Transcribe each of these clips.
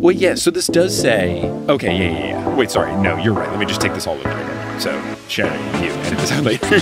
Well, yeah, so this does say... Okay, yeah. Wait, sorry. No, you're right. Let me just take this all over again. So, Sherry, you edit this out later.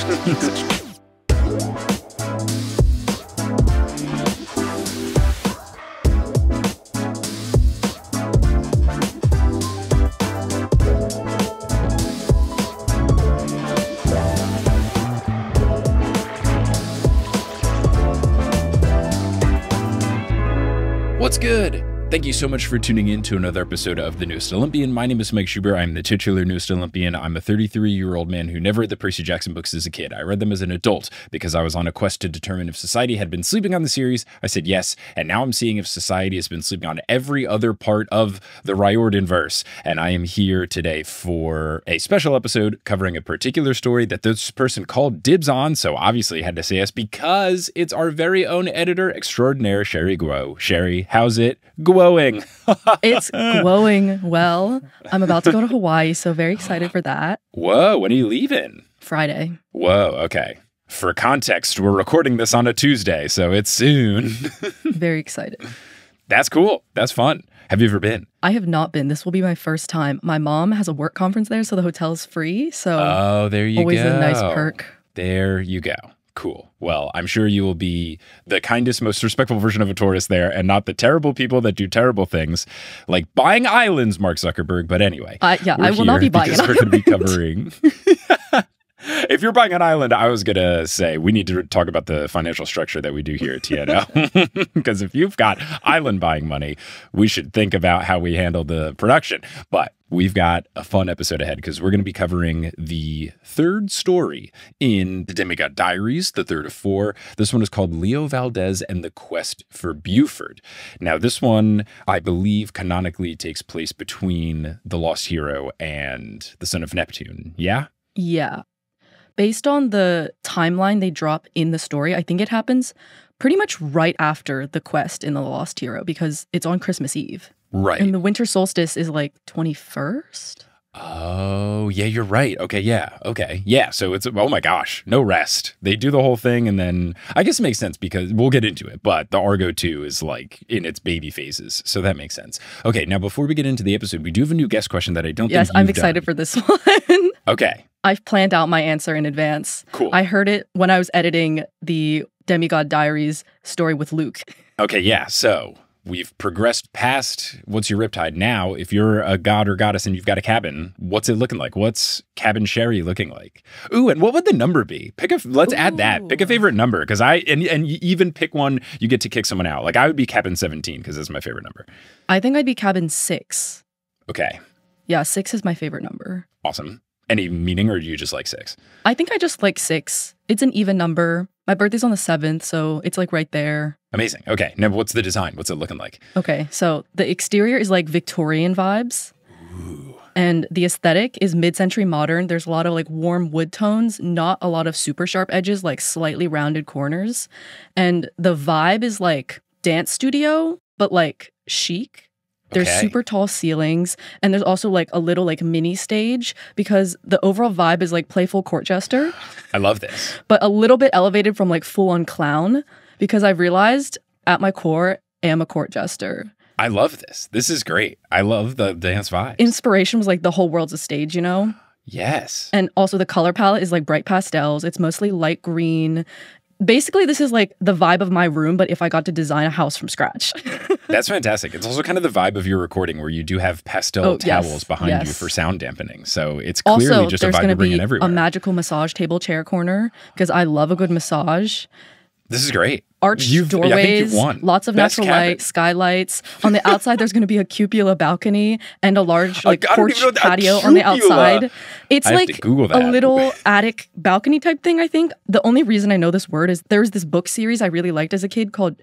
What's good? Thank you so much for tuning in to another episode of The Newest Olympian. My name is Mike Schubert. I'm the titular Newest Olympian. I'm a 33-year-old man who never read the Percy Jackson books as a kid. I read them as an adult because I was on a quest to determine if society had been sleeping on the series. I said yes, and now I'm seeing if society has been sleeping on every other part of the Riordanverse. And I am here today for a special episode covering a particular story that this person called dibs on, so obviously had to say yes because it's our very own editor extraordinaire, Sherry Guo. Sherry, how's it glowing? It's glowing well. I'm about to go to Hawaii, so very excited for that. Whoa, when are you leaving? Friday. Whoa, okay. For context, we're recording this on a Tuesday, so it's soon. Very excited. That's cool. That's fun. Have you ever been? I have not been. This will be my first time. My mom has a work conference there, so the hotel's free. So there you always go. a nice perk. There you go. Cool. Well, I'm sure you will be the kindest, most respectful version of a tourist there and not the terrible people that do terrible things like buying islands, Mark Zuckerberg. But anyway. Yeah, I will not be buying an island. We're going to be covering... If you're buying an island, I was going to say we need to talk about the financial structure that we do here at TNO. Because if you've got island buying money, we should think about how we handle the production. But we've got a fun episode ahead because we're going to be covering the third story in the Demigod Diaries, the third of 4. This one is called Leo Valdez and the Quest for Buford. Now, this one, I believe, canonically takes place between the Lost Hero and the Son of Neptune. Yeah? Yeah. Based on the timeline they drop in the story, I think it happens pretty much right after the quest in The Lost Hero because it's on Christmas Eve. Right. And the winter solstice is like 21st. Oh, yeah, you're right. Okay, yeah. Okay. Yeah, so it's, oh my gosh, no rest. They do the whole thing and then, I guess it makes sense because we'll get into it, but the Argo 2 is like in its baby phases. So that makes sense. Okay, now before we get into the episode, we do have a new guest question that I don't think you've I'm excited for this one. Okay. I've planned out my answer in advance. Cool. I heard it when I was editing the Demigod Diaries story with Luke. Okay, yeah. So we've progressed past what's your riptide. Now, if you're a god or goddess and you've got a cabin, what's it looking like? What's Cabin Sherry looking like? Ooh, and what would the number be? Let's add that. Pick a favorite number because and you even pick one, you get to kick someone out. Like I would be Cabin 17 because that's my favorite number. I think I'd be Cabin 6. Okay. Yeah, 6 is my favorite number. Awesome. Any meaning or do you just like 6? I think I just like 6. It's an even number. My birthday's on the 7th, so it's like right there. Amazing. Okay. Now what's the design? What's it looking like? Okay. So the exterior is like Victorian vibes. Ooh. And the aesthetic is mid-century modern. There's a lot of like warm wood tones, not a lot of super sharp edges, like slightly rounded corners. And the vibe is like dance studio, but like chic. There's super tall ceilings, and there's also like a little like mini stage because the overall vibe is like playful court jester. I love this. But a little bit elevated from like full-on clown because I've realized at my core, I am a court jester. I love this. This is great. I love the dance vibes. Inspiration was like the whole world's a stage, you know? Yes. And also the color palette is like bright pastels. It's mostly light green. Basically, this is like the vibe of my room, but if I got to design a house from scratch. That's fantastic. It's also kind of the vibe of your recording where you do have pastel towels behind you for sound dampening. So it's clearly also, just a vibe to bring in everywhere. Also, there's going to be a magical massage table chair corner because I love a good massage. This is great. Arched doorways, lots of natural light, skylights. On the outside, there's going to be a cupola balcony and a large like porch patio on the outside. It's like a little attic balcony type thing, I think. The only reason I know this word is there's this book series I really liked as a kid called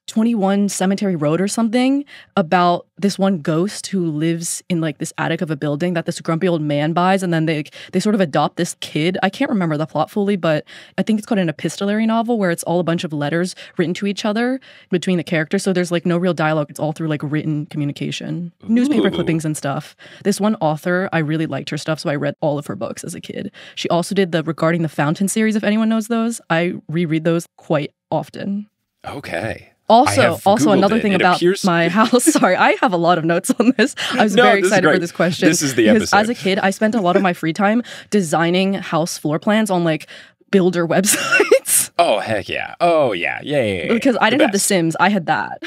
21 Cemetery Road or something about this one ghost who lives in like this attic of a building that this grumpy old man buys, and then they sort of adopt this kid. I can't remember the plot fully, but I think it's called an epistolary novel where it's all a bunch of letters written to each other between the characters. So there's like no real dialogue. It's all through like written communication, newspaper clippings and stuff. This one author, I really liked her stuff, so I read all of her books as a kid. She also did the Regarding the Fountain series, if anyone knows those. I reread those quite often. Okay. Also another thing about my house. Sorry, I have a lot of notes on this. I was very excited for this question. This is the episode. As a kid, I spent a lot of my free time designing house floor plans on like builder websites. Oh, heck yeah. Oh, yeah. Yeah. Because I didn't have The Sims. I had that.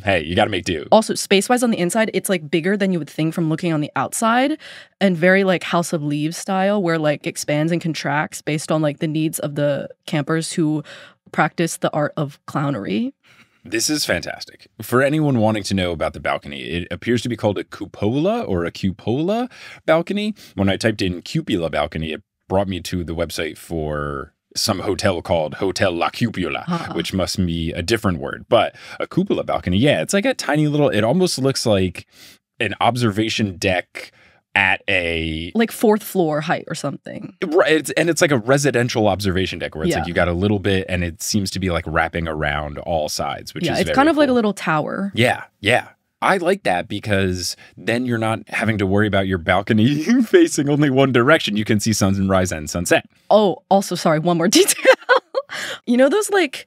Hey, you got to make do. Also, space-wise on the inside, it's like bigger than you would think from looking on the outside, and very like House of Leaves style, where like expands and contracts based on like the needs of the campers who practice the art of clownery. This is fantastic. For anyone wanting to know about the balcony, it appears to be called a cupola or a cupola balcony. When I typed in cupola balcony, it brought me to the website for some hotel called Hotel La Cupola, which must be a different word. But a cupola balcony, yeah, it's like a tiny little, it almost looks like an observation deck at a like 4th floor height or something. Right. It's like a residential observation deck where it's like you got a little bit and it seems to be like wrapping around all sides, which is it's kind of like a little tower. Yeah. Yeah. I like that because then you're not having to worry about your balcony facing only one direction. You can see sunrise and sunset. Oh, also, sorry, one more detail. You know those like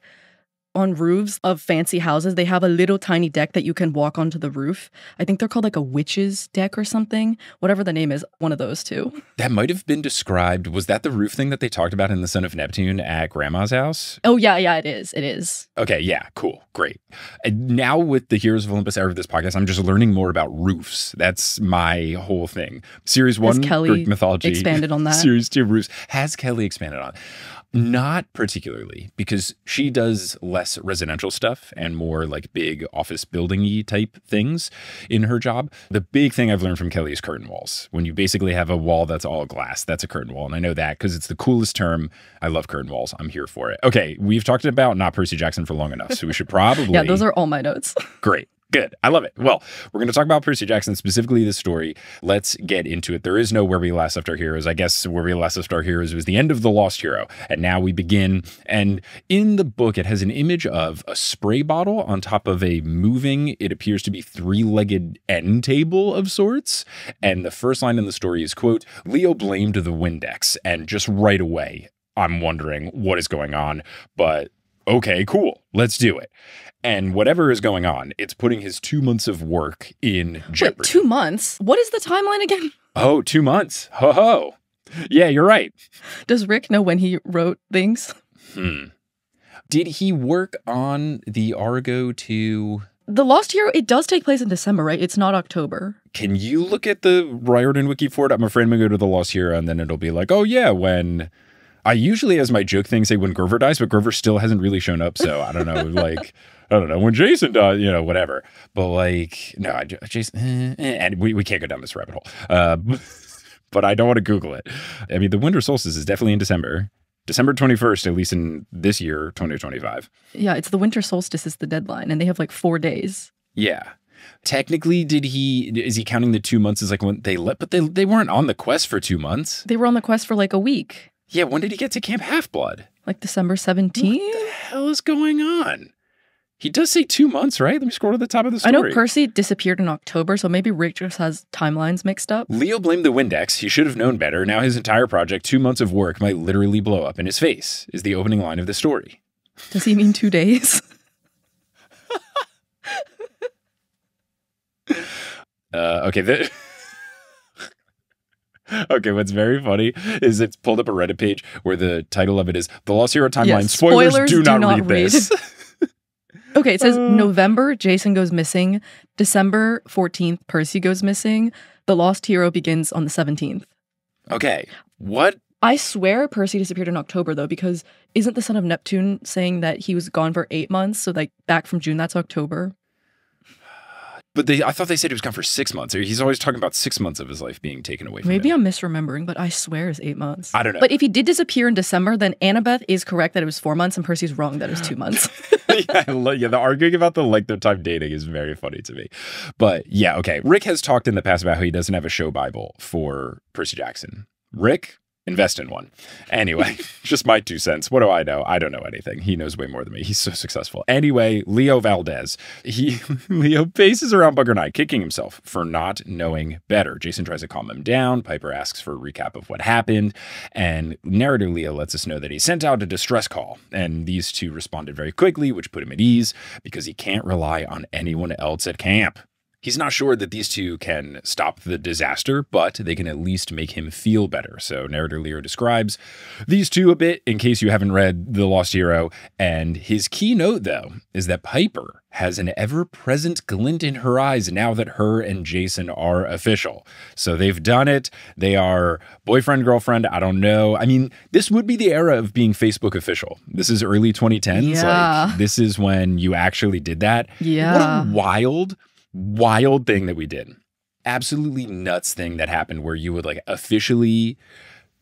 on roofs of fancy houses, they have a little tiny deck that you can walk onto the roof. I think they're called like a witch's deck or something. Whatever the name is, one of those two. That might have been described. Was that the roof thing that they talked about in The Son of Neptune at Grandma's house? Oh, yeah, it is. It is. Okay, yeah, cool, great. And now with the Heroes of Olympus era of this podcast, I'm just learning more about roofs. That's my whole thing. Series 1, Greek mythology. Expanded on that. Series 2, roofs. Has Kelly expanded on it? Not particularly, because she does less residential stuff and more like big office building-y type things in her job. The big thing I've learned from Kelly is curtain walls. When you basically have a wall that's all glass, that's a curtain wall. And I know that because it's the coolest term. I love curtain walls. I'm here for it. Okay, we've talked about not Percy Jackson for long enough, so we should probably... Yeah, those are all my notes. Great. Good. I love it. Well, we're going to talk about Percy Jackson, specifically this story. Let's get into it. There is no Where We Last Left Our Heroes. I guess Where We Last Left Our Heroes was the end of The Lost Hero. And now we begin. And in the book, it has an image of a spray bottle on top of a moving, it appears to be 3-legged end table of sorts. And the first line in the story is, quote, Leo blamed the Windex. And just right away, I'm wondering what is going on. But okay, cool. Let's do it. And whatever is going on, it's putting his 2 months of work in jeopardy. Wait, 2 months? What is the timeline again? Oh, 2 months. Ho ho. Yeah, you're right. Does Rick know when he wrote things? Did he work on the Argo to... The Lost Hero, it does take place in December, right? It's not October. Can you look at the Riordan wiki for it? I'm afraid I'm going to go to the Lost Hero and then it'll be like, oh yeah, when... I usually, as my joke thing, say when Grover dies, but Grover still hasn't really shown up. So I don't know, like, I don't know, when Jason dies, you know, whatever. But like, no, Jason, and we can't go down this rabbit hole. But I don't want to Google it. I mean, the winter solstice is definitely in December. December 21st, at least in this year, 2025. Yeah, it's the winter solstice is the deadline, and they have like 4 days. Yeah. Technically, is he counting the 2 months as like when but they weren't on the quest for 2 months. They were on the quest for like a week. Yeah, when did he get to Camp Half-Blood? Like December 17th? What the hell is going on? He does say 2 months, right? Let me scroll to the top of the story. I know Percy disappeared in October, so maybe Rick just has timelines mixed up. Leo blamed the Windex. He should have known better. Now his entire project, 2 months of work, might literally blow up in his face, is the opening line of the story. Does he mean 2 days? Okay, Okay, what's very funny is it's pulled up a Reddit page where the title of it is The Lost Hero Timeline. Yes, spoilers do not read this. Okay, it says November, Jason goes missing. December 14th, Percy goes missing. The Lost Hero begins on the 17th. Okay, what? I swear Percy disappeared in October, though, because isn't the Son of Neptune saying that he was gone for 8 months? So, like, back from June, that's October. But I thought they said he was gone for 6 months. He's always talking about 6 months of his life being taken away from him. Maybe I'm misremembering, but I swear it's 8 months. I don't know. But if he did disappear in December, then Annabeth is correct that it was 4 months, and Percy's wrong that it was 2 months. Yeah, the arguing about the length of time dating is very funny to me. But yeah, okay. Rick has talked in the past about how he doesn't have a show Bible for Percy Jackson. Rick, invest in one. Anyway, just my 2 cents. What do I know? I don't know anything. He knows way more than me. He's so successful. Anyway, Leo Valdez. Leo paces around bunker 9, kicking himself for not knowing better. Jason tries to calm him down. Piper asks for a recap of what happened. And narrator Leo lets us know that he sent out a distress call. And these two responded very quickly, which put him at ease because he can't rely on anyone else at camp. He's not sure that these two can stop the disaster, but they can at least make him feel better. So narrator Leo describes these two a bit in case you haven't read The Lost Hero. And his key note, though, is that Piper has an ever-present glint in her eyes now that her and Jason are official. So they've done it. They are boyfriend, girlfriend. I don't know. I mean, this would be the era of being Facebook official. This is early 2010s. Yeah. Like, this is when you actually did that. Yeah. What a wild thing that we did. Absolutely nuts thing that happened where you would like officially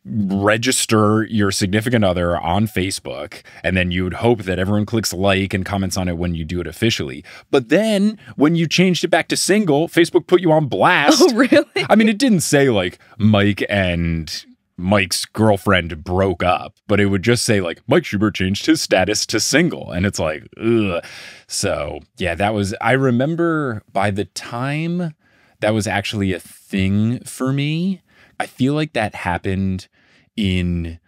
register your significant other on Facebook, and then you would hope that everyone clicks like and comments on it when you do it officially. But then when you changed it back to single, Facebook put you on blast. Oh, really? I mean, it didn't say like Mike and Mike's girlfriend broke up, but it would just say like Mike Schubert changed his status to single. And it's like, ugh. So yeah, I remember by the time that was actually a thing for me, I feel like that happened I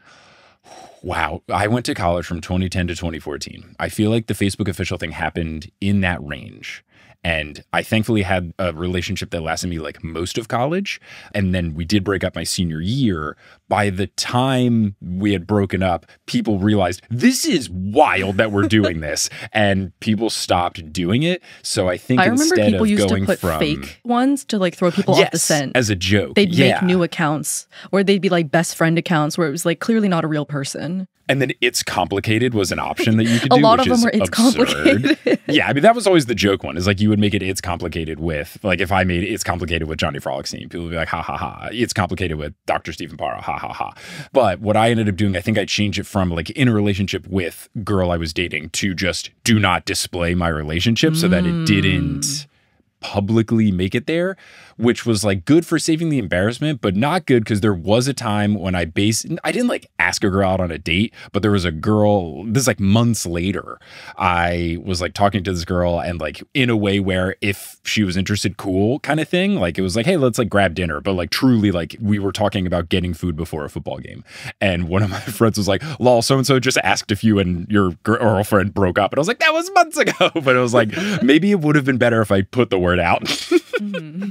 went to college from 2010 to 2014. I feel like the Facebook official thing happened in that range. And I thankfully had a relationship that lasted me like most of college. And then we did break up my senior year. By the time we had broken up, people realized this is wild that we're doing this. And people stopped doing it. So I think instead of going from... I remember people used to put fake ones to like throw people off the scent. As a joke. They'd make new accounts, or they'd be like best friend accounts where it was like clearly not a real person. And then It's Complicated was an option that you could do, a lot of them were It's Complicated. Yeah, I mean, that was always the joke one, is like you would make it It's Complicated with, like if I made It's Complicated with Johnny Frolicsteen, people would be like, ha, ha, ha. It's Complicated with Dr. Stephen Parra, ha, ha, ha. But what I ended up doing, I think I changed it from like in a relationship with girl I was dating to just do not display my relationship so that it didn't publicly make it there, which was like good for saving the embarrassment, but not good because there was a time when I didn't like ask a girl out on a date, but there was a girl, this is like months later, I was like talking to this girl and like in a way where if she was interested, cool kind of thing. Like it was like, hey, let's like grab dinner. But like truly like we were talking about getting food before a football game. And one of my friends was like, lol, so-and-so just asked if you and your girlfriend broke up. And I was like, that was months ago. But it was like, maybe it would have been better if I put the word out. Mm-hmm.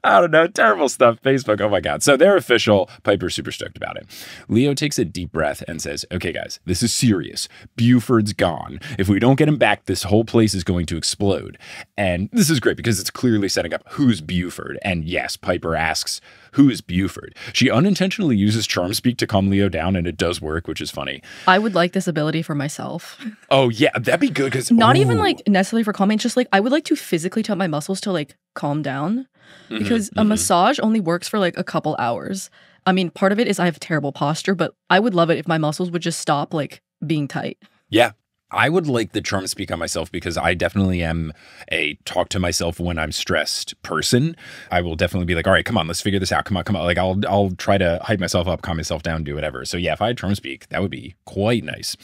I don't know. Terrible stuff. Facebook. Oh my God. So they're official. Piper's super stoked about it. Leo takes a deep breath and says, okay, guys, this is serious. Buford's gone. If we don't get him back, this whole place is going to explode. And this is great because it's clearly setting up who's Buford. And yes, Piper asks, who is Buford? She unintentionally uses charm speak to calm Leo down, and it does work, which is funny. I would like this ability for myself. Oh, yeah. That'd be good because... Not even like necessarily for calming. Just like I would like to physically tell my muscles to like calm down. Because a massage only works for like a couple hours. I mean, part of it is I have terrible posture, but I would love it if my muscles would just stop like being tight. Yeah. I would like the charm speak on myself because I definitely am a talk to myself when I'm stressed person. I will definitely be like, all right, come on, let's figure this out. Come on, come on. Like I'll try to hype myself up, calm myself down, do whatever. So yeah, if I had charm speak, that would be quite nice.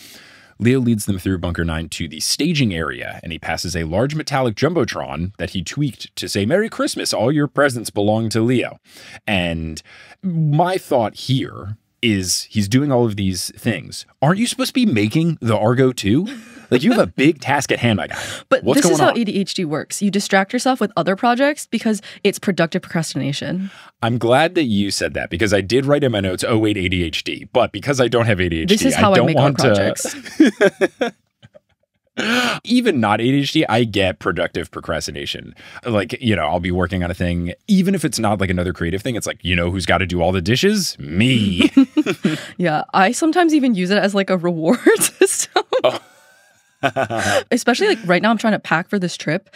Leo leads them through Bunker 9 to the staging area, and he passes a large metallic jumbotron that he tweaked to say, Merry Christmas, all your presents belong to Leo. And my thought here is he's doing all of these things. Aren't you supposed to be making the Argo too? Like, you have a big task at hand, my guy. But this is how ADHD works. You distract yourself with other projects because it's productive procrastination. I'm glad that you said that because I did write in my notes, oh, wait, ADHD. But because I don't have ADHD, this is how I make our projects. Even not ADHD, I get productive procrastination. Like, you know, I'll be working on a thing, even if it's not like another creative thing. It's like, you know who's got to do all the dishes? Me. Yeah, I sometimes even use it as like a reward system. Oh. Especially like right now I'm trying to pack for this trip.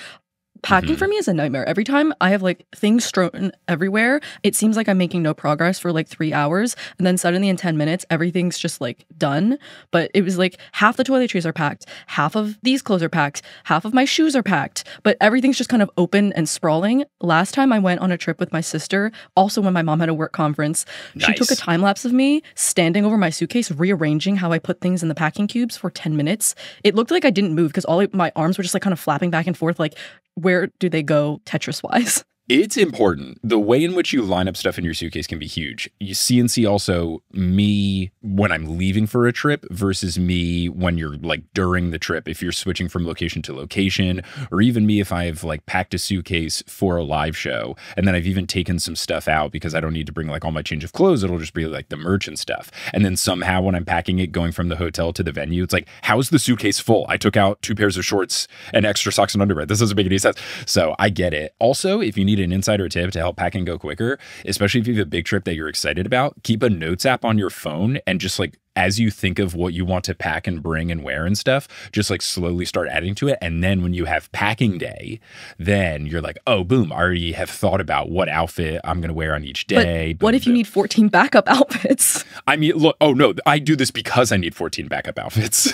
Packing for me is a nightmare. Every time I have like things strewn everywhere, it seems like I'm making no progress for like 3 hours. And then suddenly in 10 minutes, everything's just like done. But it was like half the toiletries are packed, half of these clothes are packed, half of my shoes are packed, but everything's just kind of open and sprawling. Last time I went on a trip with my sister, also when my mom had a work conference, she took a time lapse of me standing over my suitcase, rearranging how I put things in the packing cubes for 10 minutes. It looked like I didn't move because my arms were just like kind of flapping back and forth, like, where do they go Tetris-wise? It's important. The way in which you line up stuff in your suitcase can be huge. You CNC also me when I'm leaving for a trip versus me when you're like during the trip, if you're switching from location to location, or even me if I've like packed a suitcase for a live show and then I've even taken some stuff out because I don't need to bring like all my change of clothes. It'll just be like the merch and stuff. And then somehow when I'm packing it, going from the hotel to the venue, it's like, how's the suitcase full? I took out 2 pairs of shorts and extra socks and underwear. This doesn't make any sense. So I get it. Also, if you need an insider tip to help packing go quicker, especially if you have a big trip that you're excited about, keep a notes app on your phone and just like as you think of what you want to pack and bring and wear and stuff, just like slowly start adding to it. And then when you have packing day, then you're like, oh, boom, I already have thought about what outfit I'm going to wear on each day. But what if you need 14 backup outfits? I mean, look, oh no, I do this because I need 14 backup outfits.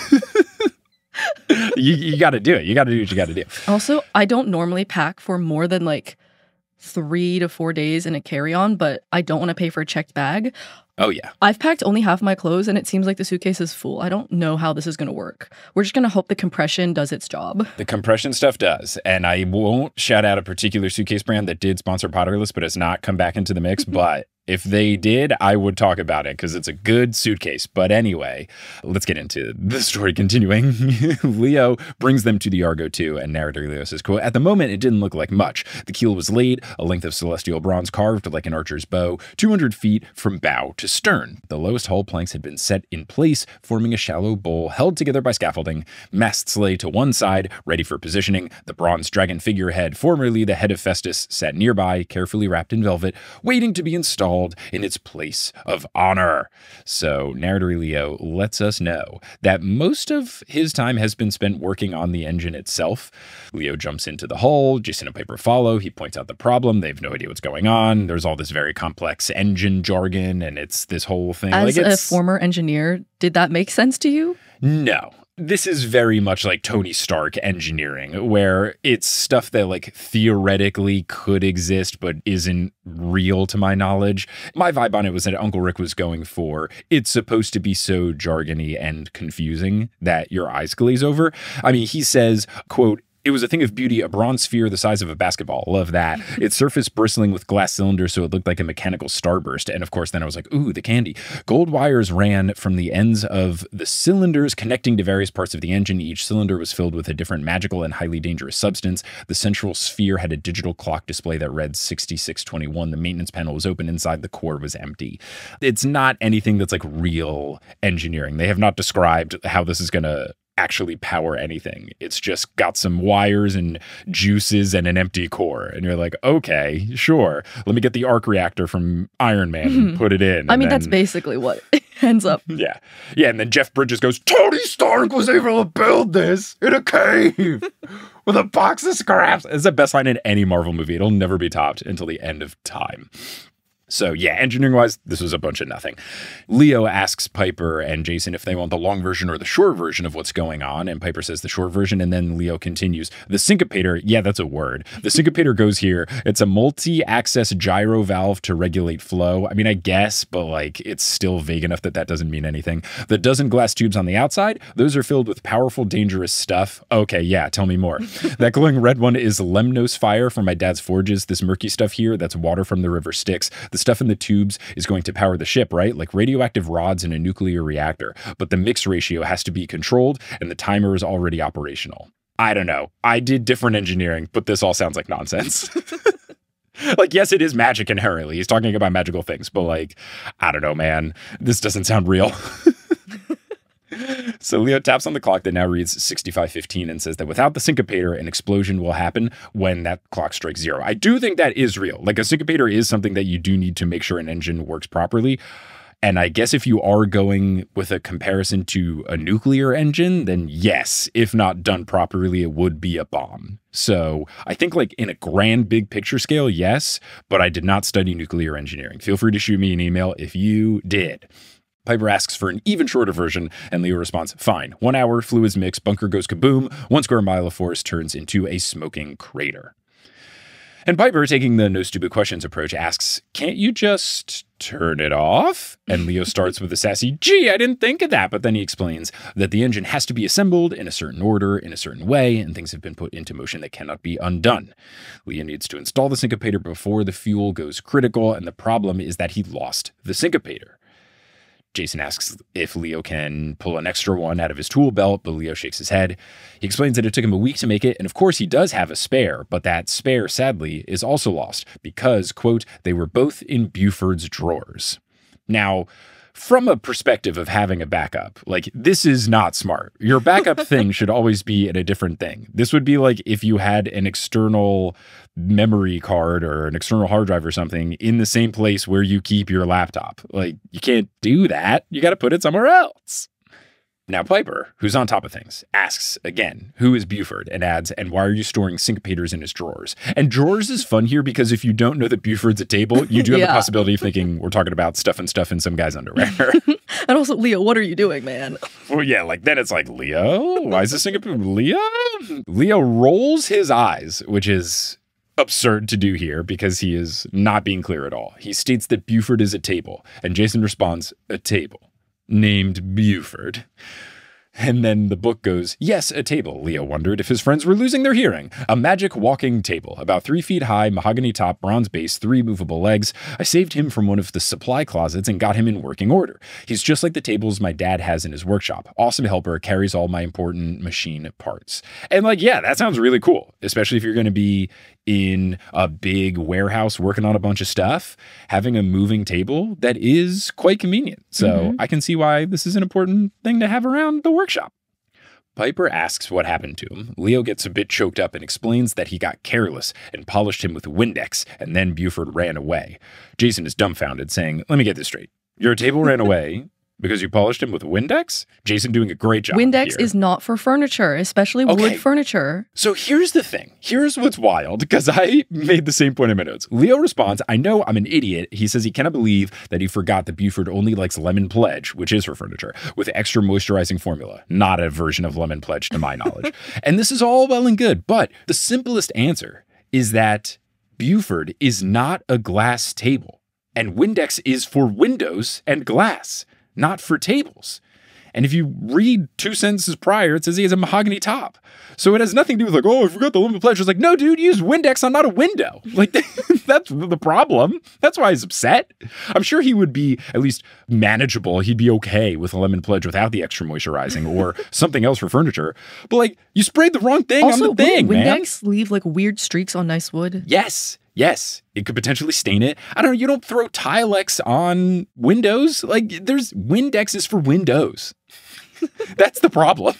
You got to do it. You got to do what you got to do. Also, I don't normally pack for more than like 3 to 4 days in a carry-on, but I don't want to pay for a checked bag. Oh, yeah. I've packed only half my clothes, and it seems like the suitcase is full. I don't know how this is going to work. We're just going to hope the compression does its job. The compression stuff does, and I won't shout out a particular suitcase brand that did sponsor Potterless, but has not come back into the mix, but if they did, I would talk about it because it's a good suitcase. But anyway, let's get into the story continuing. Leo brings them to the Argo 2, and narrator Leo says, quote, at the moment, it didn't look like much. The keel was laid, a length of celestial bronze carved like an archer's bow, 200 feet from bow to stern. The lowest hull planks had been set in place, forming a shallow bowl held together by scaffolding. Masts lay to one side, ready for positioning. The bronze dragon figurehead, formerly the head of Festus, sat nearby, carefully wrapped in velvet, waiting to be installed in its place of honor. So narrator Leo lets us know that most of his time has been spent working on the engine itself. Leo jumps into the hull. Jason and Piper follow. He points out the problem. They have no idea what's going on. There's all this very complex engine jargon, and it's this whole thing. As a former engineer, did that make sense to you? No. This is very much like Tony Stark engineering, where it's stuff that like theoretically could exist, but isn't real to my knowledge. My vibe on it was that Uncle Rick was going for, it's supposed to be so jargony and confusing that your eyes glaze over. I mean, he says, quote, it was a thing of beauty, a bronze sphere the size of a basketball. Love that. Its surface bristling with glass cylinders so it looked like a mechanical starburst. And of course, then I was like, ooh, the candy. Gold wires ran from the ends of the cylinders connecting to various parts of the engine. Each cylinder was filled with a different magical and highly dangerous substance. The central sphere had a digital clock display that read 6621. The maintenance panel was open. Inside, the core was empty. It's not anything that's like real engineering. They have not described how this is going to actually power anything. It's just got some wires and juices and an empty core. And you're like, okay, sure. Let me get the arc reactor from Iron Man and put it in. I mean, that's basically what it ends up. Yeah. Yeah. And then Jeff Bridges goes, Tony Stark was able to build this in a cave with a box of scraps. It's the best line in any Marvel movie. It'll never be topped until the end of time. So yeah, engineering-wise, this was a bunch of nothing. Leo asks Piper and Jason if they want the long version or the short version of what's going on, and Piper says the short version, and then Leo continues. The syncopator, yeah, that's a word. The syncopator goes here. It's a multi-access gyro valve to regulate flow. I mean, I guess, but like, it's still vague enough that that doesn't mean anything. The dozen glass tubes on the outside, those are filled with powerful, dangerous stuff. Okay, yeah, tell me more. That glowing red one is Lemnos fire from my dad's forges. This murky stuff here, that's water from the river Styx. The stuff in the tubes is going to power the ship, right? Like radioactive rods in a nuclear reactor. But the mix ratio has to be controlled, and the timer is already operational. I don't know. I did different engineering, but this all sounds like nonsense. Like, yes, it is magic inherently. He's talking about magical things, but like, I don't know, man. This doesn't sound real. So Leo taps on the clock that now reads 65:15 and says that without the syncopator, an explosion will happen when that clock strikes 0. I do think that is real. Like, a syncopator is something that you do need to make sure an engine works properly. And I guess if you are going with a comparison to a nuclear engine, then yes, if not done properly, it would be a bomb. So I think like in a grand big picture scale, yes, but I did not study nuclear engineering. Feel free to shoot me an email if you did. Piper asks for an even shorter version, and Leo responds, fine. 1 hour, fluids mix, bunker goes kaboom, 1 square mile of forest turns into a smoking crater. And Piper, taking the no stupid questions approach, asks, can't you just turn it off? And Leo starts with a sassy, gee, I didn't think of that. But then he explains that the engine has to be assembled in a certain order, in a certain way, and things have been put into motion that cannot be undone. Leo needs to install the syncopator before the fuel goes critical, and the problem is that he lost the syncopator. Jason asks if Leo can pull an extra one out of his tool belt, but Leo shakes his head. He explains that it took him a week to make it, and of course he does have a spare, but that spare, sadly, is also lost because, quote, they were both in Buford's drawers. Now, from a perspective of having a backup, like, this is not smart. Your backup thing should always be in a different thing. This would be like if you had an external memory card or an external hard drive or something in the same place where you keep your laptop. Like, you can't do that. You got to put it somewhere else. Now, Piper, who's on top of things, asks again, who is Buford? And adds, and why are you storing syncopators in his drawers? And drawers is fun here because if you don't know that Buford's a table, you do have the possibility of thinking we're talking about stuff in some guy's underwear. And also, Leo, what are you doing, man? Well, yeah, like then it's like, Leo? Why is this syncopator? Leo? Leo rolls his eyes, which is absurd to do here because he is not being clear at all. He states that Buford is a table, and Jason responds, a table named Buford. And then the book goes, yes, a table. Leo wondered if his friends were losing their hearing. A magic walking table, about 3 feet high, mahogany top, bronze base, 3 movable legs. I saved him from one of the supply closets and got him in working order. He's just like the tables my dad has in his workshop. Awesome helper, carries all my important machine parts. And like, yeah, that sounds really cool, especially if you're going to be in a big warehouse working on a bunch of stuff. Having a moving table, that is quite convenient. So I can see why this is an important thing to have around the workshop. Piper asks what happened to him. Leo gets a bit choked up and explains that he got careless and polished him with Windex, and then Buford ran away. Jason is dumbfounded, saying, let me get this straight. Your table ran away because you polished him with Windex? Jason doing a great job Windex is not for furniture, especially wood furniture. So here's the thing. Here's what's wild, because I made the same point in my notes. Leo responds, I know I'm an idiot. He says he cannot believe that he forgot that Buford only likes Lemon Pledge, which is for furniture, with extra moisturizing formula. Not a version of Lemon Pledge to my knowledge. And this is all well and good, but the simplest answer is that Buford is not a glass table, and Windex is for windows and glass, not for tables. And if you read 2 sentences prior, it says he has a mahogany top. So it has nothing to do with like, oh, I forgot the lemon pledge. It's like, no, dude, use Windex on not a window. Like, that's the problem. That's why he's upset. I'm sure he would be at least manageable. He'd be okay with a lemon pledge without the extra moisturizing or something else for furniture. But like, you sprayed the wrong thing also, on the thing, man. Man. Windex leave like weird streaks on nice wood? Yes. Yes, it could potentially stain it. I don't know. You don't throw Tilex on windows. Like, there's Windex is for windows. That's the problem.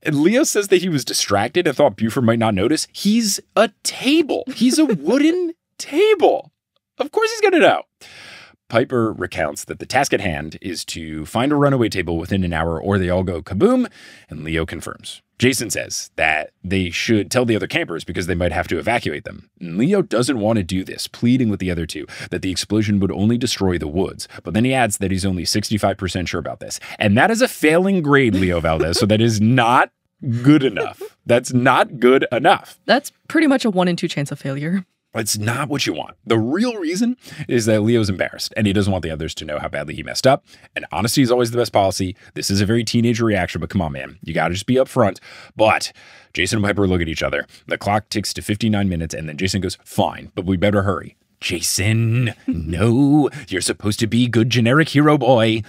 And Leo says that he was distracted and thought Buford might not notice. He's a table. He's a wooden table. Of course he's going to know. Piper recounts that the task at hand is to find a runaway table within an hour or they all go kaboom, and Leo confirms. Jason says that they should tell the other campers because they might have to evacuate them. And Leo doesn't want to do this, pleading with the other two that the explosion would only destroy the woods. But then he adds that he's only 65% sure about this. And that is a failing grade, Leo Valdez, so that is not good enough. That's not good enough. That's pretty much a 1 in 2 chance of failure. It's not what you want. The real reason is that Leo's embarrassed and he doesn't want the others to know how badly he messed up. And honesty is always the best policy. This is a very teenager reaction, but come on, man. You got to just be upfront. But Jason and Piper look at each other. The clock ticks to 59 minutes and then Jason goes, fine, but we better hurry. Jason, no, you're supposed to be good generic hero boy.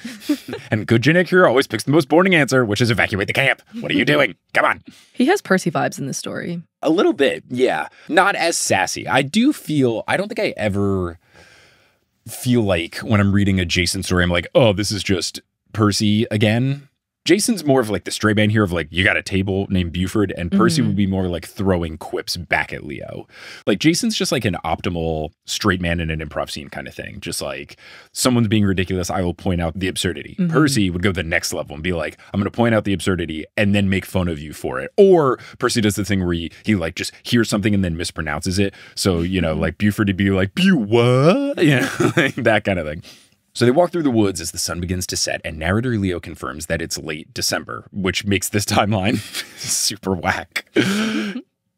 And good generic hero always picks the most boring answer, which is evacuate the camp. What are you doing? Come on. He has Percy vibes in this story. A little bit, yeah. Not as sassy. I don't think I ever feel like when I'm reading a Jason story, I'm like, oh, this is just Percy again. Jason's more of like the straight man here of like, you got a table named Buford, and Percy would be more like throwing quips back at Leo. Like Jason's just like an optimal straight man in an improv scene kind of thing. Just like someone's being ridiculous, I will point out the absurdity. Percy would go the next level and be like, I'm going to point out the absurdity and then make fun of you for it. Or Percy does the thing where he like just hears something and then mispronounces it. So, you know, like Buford to be like, what? You know, like that kind of thing. So they walk through the woods as the sun begins to set, and narrator Leo confirms that it's late December, which makes this timeline super whack.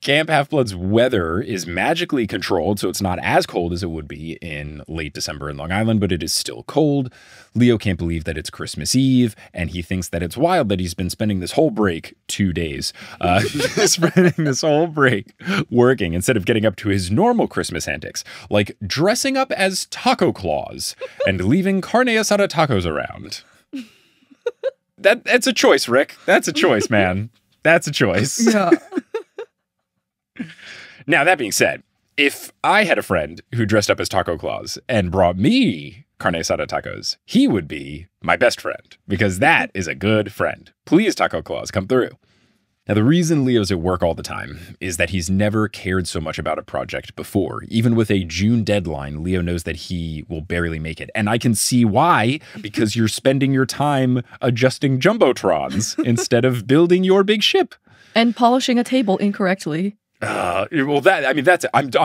Camp Half-Blood's weather is magically controlled, so it's not as cold as it would be in late December in Long Island, but it is still cold. Leo can't believe that it's Christmas Eve, and he thinks that it's wild that he's been spending this whole break, 2 days, spending this whole break working instead of getting up to his normal Christmas antics, like dressing up as Taco Claus and leaving carne asada tacos around. That's a choice, Rick. That's a choice, man. That's a choice. Yeah. Now, that being said, if I had a friend who dressed up as Taco Claus and brought me carne asada tacos, he would be my best friend, because that is a good friend. Please, Taco Claus, come through. Now, the reason Leo's at work all the time is that he's never cared so much about a project before. Even with a June deadline, Leo knows that he will barely make it. And I can see why, because you're spending your time adjusting jumbotrons instead of building your big ship. And polishing a table incorrectly. I'm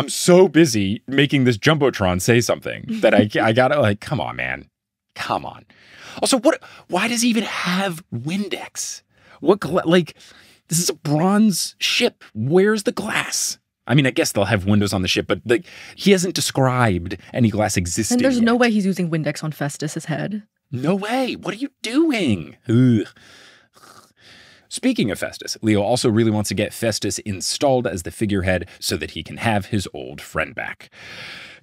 so busy making this Jumbotron say something that I gotta like, come on, man. Come on. Also, why does he even have Windex? This is a bronze ship. Where's the glass? I mean, I guess they'll have windows on the ship, but like, he hasn't described any glass existing. And there's yet. No way he's using Windex on Festus's head. No way. What are you doing? Ugh. Speaking of Festus, Leo also really wants to get Festus installed as the figurehead so that he can have his old friend back.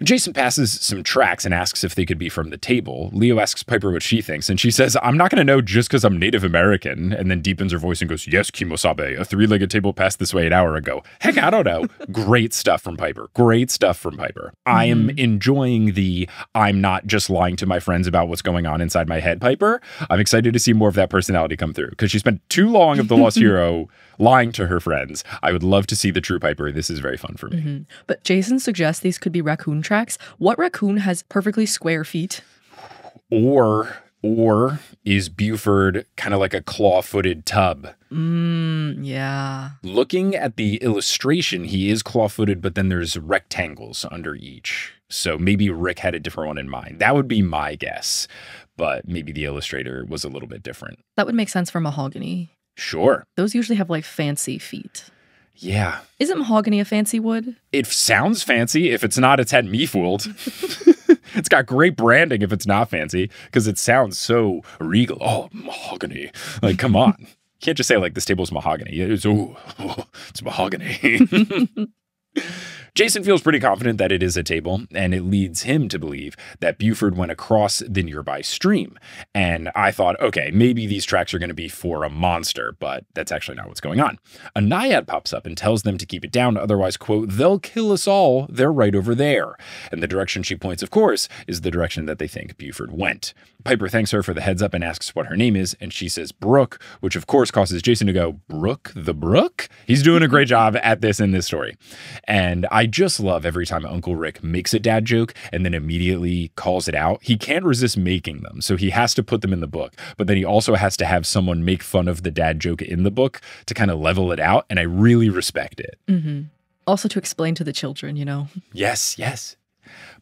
Jason passes some tracks and asks if they could be from the table. Leo asks Piper what she thinks, and she says, I'm not going to know just because I'm Native American, and then deepens her voice and goes, yes, Kimosabe, a 3-legged table passed this way an hour ago. Heck, I don't know. Great stuff from Piper. Great stuff from Piper. I am enjoying the I'm not just lying to my friends about what's going on inside my head, Piper. I'm excited to see more of that personality come through, because she spent too long of The Lost Hero lying to her friends. I would love to see the true Piper. This is very fun for me. But Jason suggests these could be raccoon tracks. What raccoon has perfectly square feet? Or is Buford kind of like a claw-footed tub? Yeah. Looking at the illustration, he is claw-footed, but then there's rectangles under each. So maybe Rick had a different one in mind. That would be my guess. But maybe the illustrator was a little bit different. That would make sense for mahogany. Sure. Those usually have like fancy feet. Yeah. Isn't mahogany a fancy wood? It sounds fancy. If it's not, it's had me fooled. It's got great branding if it's not fancy, because it sounds so regal. Oh, mahogany. Like, come on. You can't just say like this table's mahogany. It's mahogany. Jason feels pretty confident that it is a table, and it leads him to believe that Buford went across the nearby stream. And I thought, okay, maybe these tracks are going to be for a monster, but that's actually not what's going on. A naiad pops up and tells them to keep it down, otherwise, quote, they'll kill us all, they're right over there. And the direction she points, of course, is the direction that they think Buford went. Piper thanks her for the heads up and asks what her name is, and she says Brooke, which of course causes Jason to go, Brooke the Brook? He's doing a great job at this in this story. And I just love every time Uncle Rick makes a dad joke and then immediately calls it out. He can't resist making them, so he has to put them in the book, but then he also has to have someone make fun of the dad joke in the book to kind of level it out, and I really respect it. Also to explain to the children, you know? Yes, yes.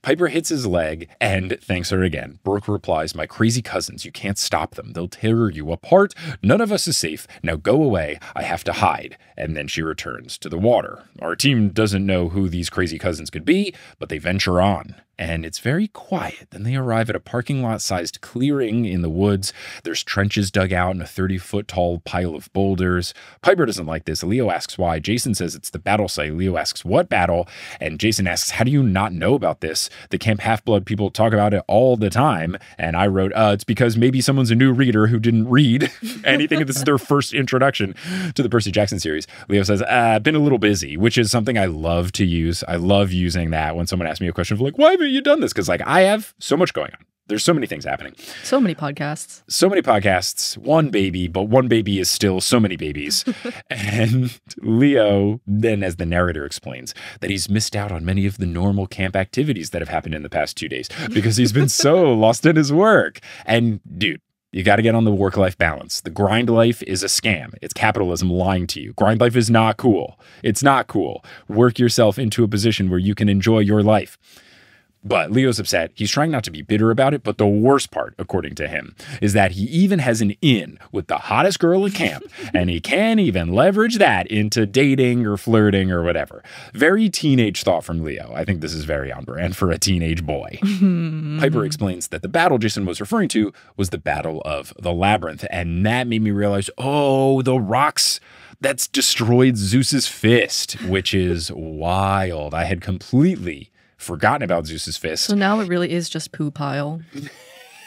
Piper hits his leg and thanks her again. Brooke replies, my crazy cousins, you can't stop them. They'll tear you apart. None of us is safe. Now go away. I have to hide. And then she returns to the water. Our team doesn't know who these crazy cousins could be, but they venture on. And it's very quiet. Then they arrive at a parking lot-sized clearing in the woods. There's trenches dug out and a 30-foot tall pile of boulders. Piper doesn't like this. Leo asks why. Jason says it's the battle site. Leo asks, what battle? And Jason asks, how do you not know about this? The Camp Half-Blood people talk about it all the time. And I wrote, it's because maybe someone's a new reader who didn't read anything. This is their first introduction to the Percy Jackson series. Leo says, I've been a little busy, which is something I love to use. I love using that when someone asks me a question of like, why haven't you done this? Because like I have so much going on. There's so many things happening. So many podcasts. So many podcasts. One baby, but one baby is still so many babies. And Leo, then as the narrator explains, that he's missed out on many of the normal camp activities that have happened in the past 2 days because he's been so lost in his work. And dude, you got to get on the work-life balance. The grind life is a scam. It's capitalism lying to you. Grind life is not cool. It's not cool. Work yourself into a position where you can enjoy your life. But Leo's upset. He's trying not to be bitter about it, but the worst part, according to him, is that he even has an in with the hottest girl at camp, and he can't even leverage that into dating or flirting or whatever. Very teenage thought from Leo. I think this is very on brand for a teenage boy. Piper explains that the battle Jason was referring to was the Battle of the Labyrinth, and that made me realize, oh, the rocks that's destroyed Zeus's fist, which is wild. I had completely forgotten about Zeus's fist. So now it really is just poo pile.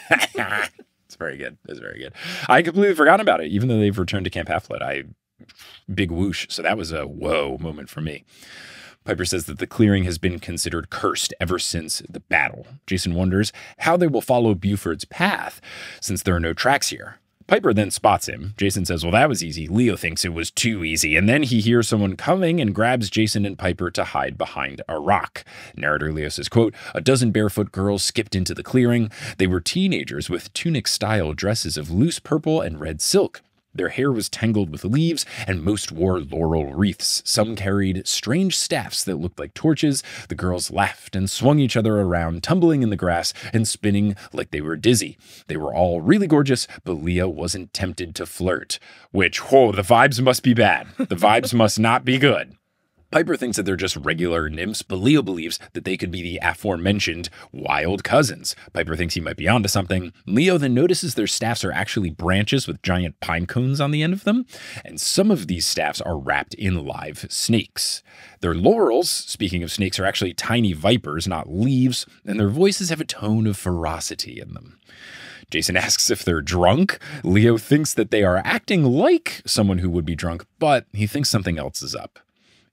It's very good. It's very good. I completely forgot about it, even though they've returned to Camp Half-Blood. Big whoosh. So that was a whoa moment for me. Piper says that the clearing has been considered cursed ever since the battle. Jason wonders how they will follow Buford's path, since there are no tracks here. Piper then spots him. Jason says, well, that was easy. Leo thinks it was too easy. And then he hears someone coming and grabs Jason and Piper to hide behind a rock. Narrator Leo says, quote, a dozen barefoot girls skipped into the clearing. They were teenagers with tunic-style dresses of loose purple and red silk. Their hair was tangled with leaves, and most wore laurel wreaths. Some carried strange staffs that looked like torches. The girls laughed and swung each other around, tumbling in the grass and spinning like they were dizzy. They were all really gorgeous, but Leo wasn't tempted to flirt. Which, whoa, the vibes must be bad. The vibes must not be good. Piper thinks that they're just regular nymphs, but Leo believes that they could be the aforementioned wild cousins. Piper thinks he might be onto something. Leo then notices their staffs are actually branches with giant pine cones on the end of them, and some of these staffs are wrapped in live snakes. Their laurels, speaking of snakes, are actually tiny vipers, not leaves, and their voices have a tone of ferocity in them. Jason asks if they're drunk. Leo thinks that they are acting like someone who would be drunk, but he thinks something else is up.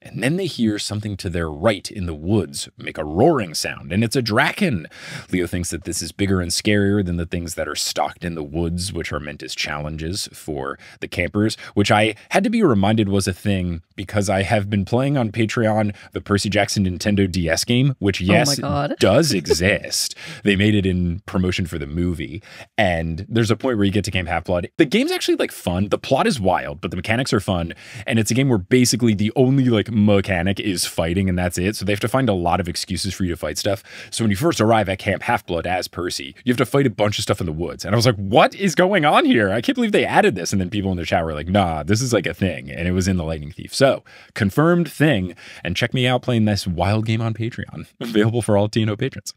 And then they hear something to their right in the woods make a roaring sound, and it's a draken. Leo thinks that this is bigger and scarier than the things that are stocked in the woods, which are meant as challenges for the campers, which I had to be reminded was a thing because I have been playing on Patreon the Percy Jackson Nintendo DS game, which, yes, does exist. They made it in promotion for the movie, and there's a point where you get to Camp Half-Blood. The game's actually, like, fun. The plot is wild, but the mechanics are fun, and it's a game where basically the only, like, mechanic is fighting, and that's it. So they have to find a lot of excuses for you to fight stuff. So when you first arrive at Camp Half-Blood as Percy, you have to fight a bunch of stuff in the woods. And I was like, what is going on here? I can't believe they added this. And then people in the chat were like, nah, this is like a thing. And it was in the Lightning Thief. So confirmed thing. And check me out playing this wild game on Patreon. Available for all TNO patrons.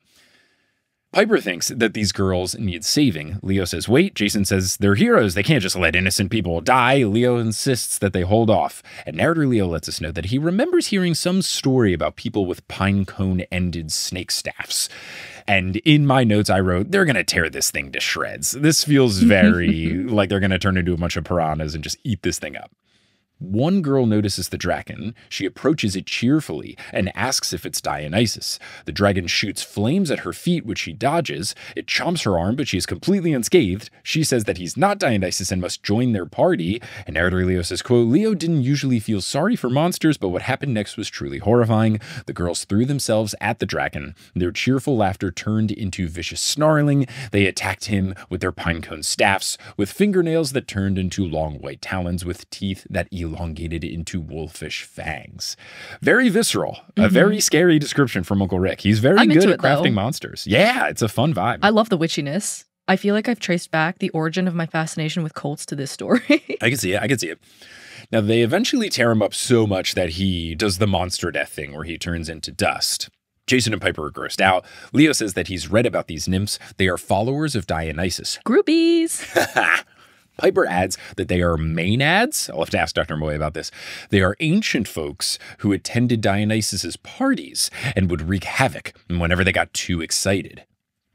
Piper thinks that these girls need saving. Leo says, wait. Jason says they're heroes. They can't just let innocent people die. Leo insists that they hold off. And narrator Leo lets us know that he remembers hearing some story about people with pine cone-ended snake staffs. And in my notes, I wrote, they're going to tear this thing to shreds. This feels very like they're going to turn into a bunch of piranhas and just eat this thing up. One girl notices the dragon. She approaches it cheerfully and asks if it's Dionysus. The dragon shoots flames at her feet, which she dodges. It chomps her arm, but she is completely unscathed. She says that he's not Dionysus and must join their party. And narrator Leo says, quote, Leo didn't usually feel sorry for monsters, but what happened next was truly horrifying. The girls threw themselves at the dragon. Their cheerful laughter turned into vicious snarling. They attacked him with their pinecone staffs, with fingernails that turned into long white talons, with teeth that elongated into wolfish fangs. Very visceral. A very scary description from Uncle Rick. He's very good at crafting monsters. Yeah, it's a fun vibe. I love the witchiness. I feel like I've traced back the origin of my fascination with cults to this story. I can see it. I can see it. Now, they eventually tear him up so much that he does the monster death thing where he turns into dust. Jason and Piper are grossed out. Leo says that he's read about these nymphs. They are followers of Dionysus. Groupies. Piper adds that they are Maenads. I'll have to ask Dr. Moy about this. They are ancient folks who attended Dionysus's parties and would wreak havoc whenever they got too excited.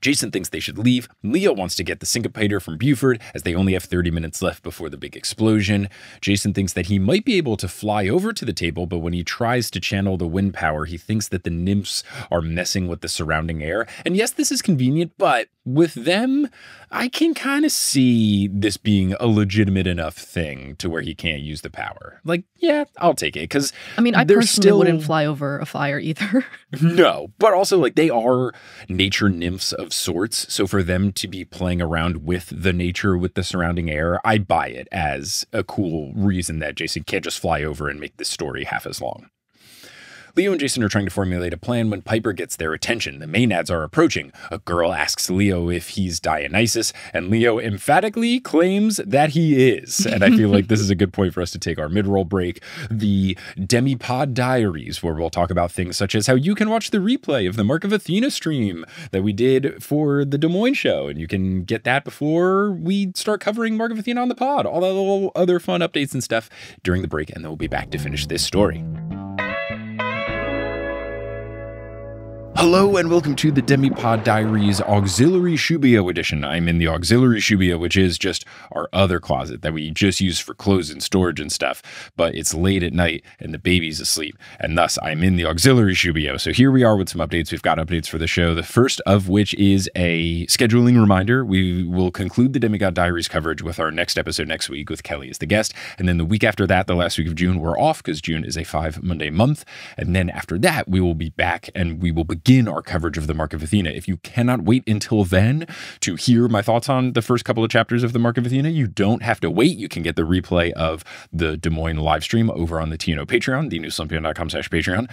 Jason thinks they should leave. Leo wants to get the syncopator from Buford as they only have 30 minutes left before the big explosion. Jason thinks that he might be able to fly over to the table, but when he tries to channel the wind power, he thinks that the nymphs are messing with the surrounding air. And yes, this is convenient, but with them, I can kind of see this being a legitimate enough thing to where he can't use the power. Like, yeah, I'll take it, because I mean, I personally wouldn't fly over a fire either. No, but also, like, they are nature nymphs of sorts, so for them to be playing around with the nature, with the surrounding air, I buy it as a cool reason that Jason can't just fly over and make this story half as long. Leo and Jason are trying to formulate a plan when Piper gets their attention. The Maenads are approaching. A girl asks Leo if he's Dionysus, and Leo emphatically claims that he is. And I feel like this is a good point for us to take our mid-roll break. The Demigod Diaries, where we'll talk about things such as how you can watch the replay of the Mark of Athena stream that we did for the Des Moines show, and you can get that before we start covering Mark of Athena on the pod. All that little other fun updates and stuff during the break, and then we'll be back to finish this story. Hello and welcome to the Demigod Diaries Auxiliary Shubio edition. I'm in the Auxiliary Shubio, which is just our other closet that we just use for clothes and storage and stuff, but it's late at night and the baby's asleep, and thus I'm in the Auxiliary Shubio. So here we are with some updates. We've got updates for the show, the first of which is a scheduling reminder. We will conclude the Demigod Diaries coverage with our next episode next week with Kelly as the guest, and then the week after that, the last week of June, we're off because June is a 5-Monday month, and then after that, we will be back and we will begin our coverage of the Mark of Athena. If you cannot wait until then to hear my thoughts on the first couple of chapters of the Mark of Athena, you don't have to wait. You can get the replay of the Des Moines live stream over on the TNO Patreon, thenewslumpian.com/Patreon.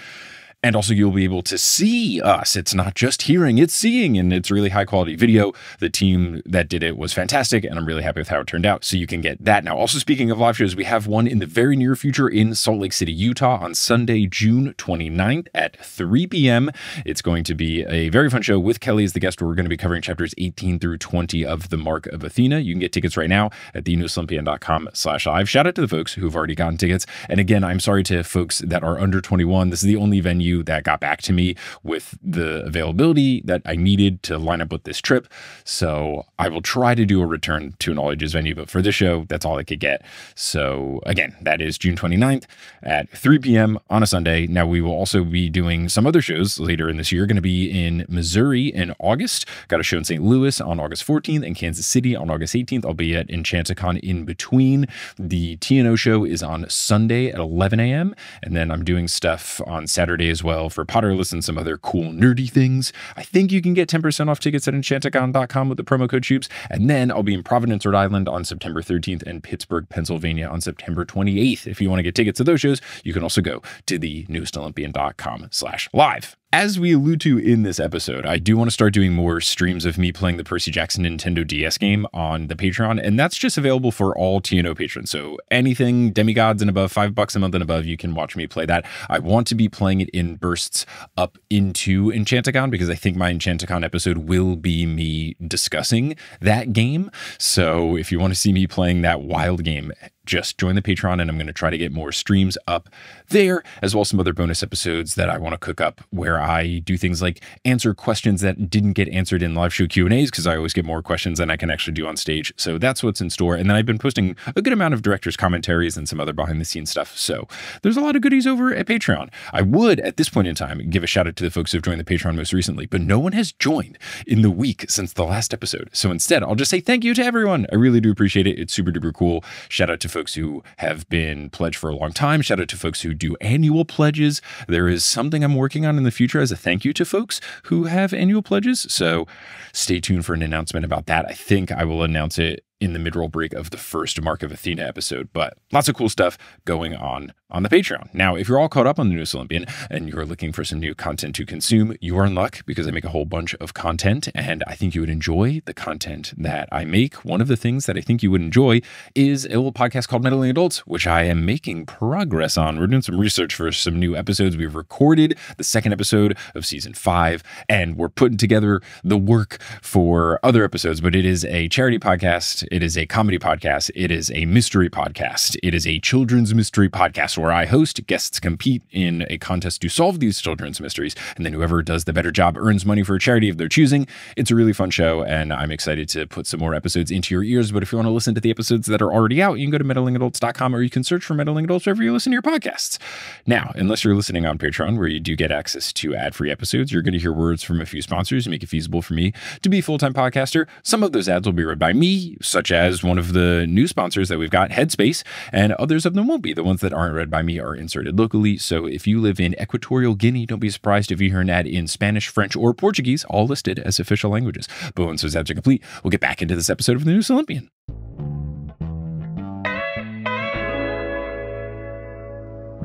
And also you'll be able to see us. It's not just hearing, it's seeing, and it's really high quality video. The team that did it was fantastic, and I'm really happy with how it turned out. So you can get that now. Also, speaking of live shows, we have one in the very near future in Salt Lake City, Utah on Sunday, June 29th at 3 p.m. It's going to be a very fun show with Kelly as the guest, where we're going to be covering chapters 18 through 20 of the Mark of Athena. You can get tickets right now at thenewslumpian.com/live. Shout out to the folks who've already gotten tickets. And again, I'm sorry to folks that are under 21. This is the only venue that got back to me with the availability that I needed to line up with this trip. So I will try to do a return to an all ages venue, but for this show, that's all I could get. So again, that is June 29th at 3 p.m. on a Sunday. Now we will also be doing some other shows later in this year. Going to be in Missouri in August. Got a show in St. Louis on August 14th and Kansas City on August 18th. I'll be at Enchanticon in between. The TNO show is on Sunday at 11 a.m. And then I'm doing stuff on Saturday as well for Potterless and some other cool nerdy things. I think you can get 10% off tickets at enchanticon.com with the promo code Shoops. And then I'll be in Providence, Rhode Island on September 13th and Pittsburgh, Pennsylvania on September 28th. If you want to get tickets to those shows, you can also go to thenewestolympian.com/live. As we allude to in this episode, I do want to start doing more streams of me playing the Percy Jackson Nintendo DS game on the Patreon, and that's just available for all TNO patrons. So anything Demigods and above, $5 a month and above, you can watch me play that. I want to be playing it in bursts up into Enchanticon, because I think my Enchanticon episode will be me discussing that game. So if you want to see me playing that wild game, just join the Patreon, and I'm going to try to get more streams up there, as well as some other bonus episodes that I want to cook up, where I do things like answer questions that didn't get answered in live show Q&As, because I always get more questions than I can actually do on stage. So that's what's in store. And then I've been posting a good amount of director's commentaries and some other behind the scenes stuff. So there's a lot of goodies over at Patreon. I would, at this point in time, give a shout out to the folks who've joined the Patreon most recently, but no one has joined in the week since the last episode. So instead, I'll just say thank you to everyone. I really do appreciate it. It's super duper cool. Shout out to folks who have been pledged for a long time. Shout out to folks who do annual pledges. There is something I'm working on in the future as a thank you to folks who have annual pledges. So stay tuned for an announcement about that. I think I will announce it in the mid-roll break of the first Mark of Athena episode, but lots of cool stuff going on the Patreon. Now, if you're all caught up on the Newest Olympian and you're looking for some new content to consume, you are in luck, because I make a whole bunch of content, and I think you would enjoy the content that I make. One of the things that I think you would enjoy is a little podcast called Meddling Adults, which I am making progress on. We're doing some research for some new episodes. We've recorded the second episode of season 5, and we're putting together the work for other episodes, but it is a charity podcast. It is a comedy podcast. It is a mystery podcast. It is a children's mystery podcast where I host, guests compete in a contest to solve these children's mysteries, and then whoever does the better job earns money for a charity of their choosing. It's a really fun show, and I'm excited to put some more episodes into your ears. But if you want to listen to the episodes that are already out, you can go to meddlingadults.com, or you can search for Meddling Adults wherever you listen to your podcasts. Now, unless you're listening on Patreon, where you do get access to ad-free episodes, you're going to hear words from a few sponsors who make it feasible for me to be a full-time podcaster. Some of those ads will be read by me, such as one of the new sponsors that we've got, Headspace, and others of them won't be. The ones that aren't read by me are inserted locally. So if you live in Equatorial Guinea, don't be surprised if you hear an ad in Spanish, French, or Portuguese, all listed as official languages. But once those ads are complete, we'll get back into this episode of the Newest Olympian.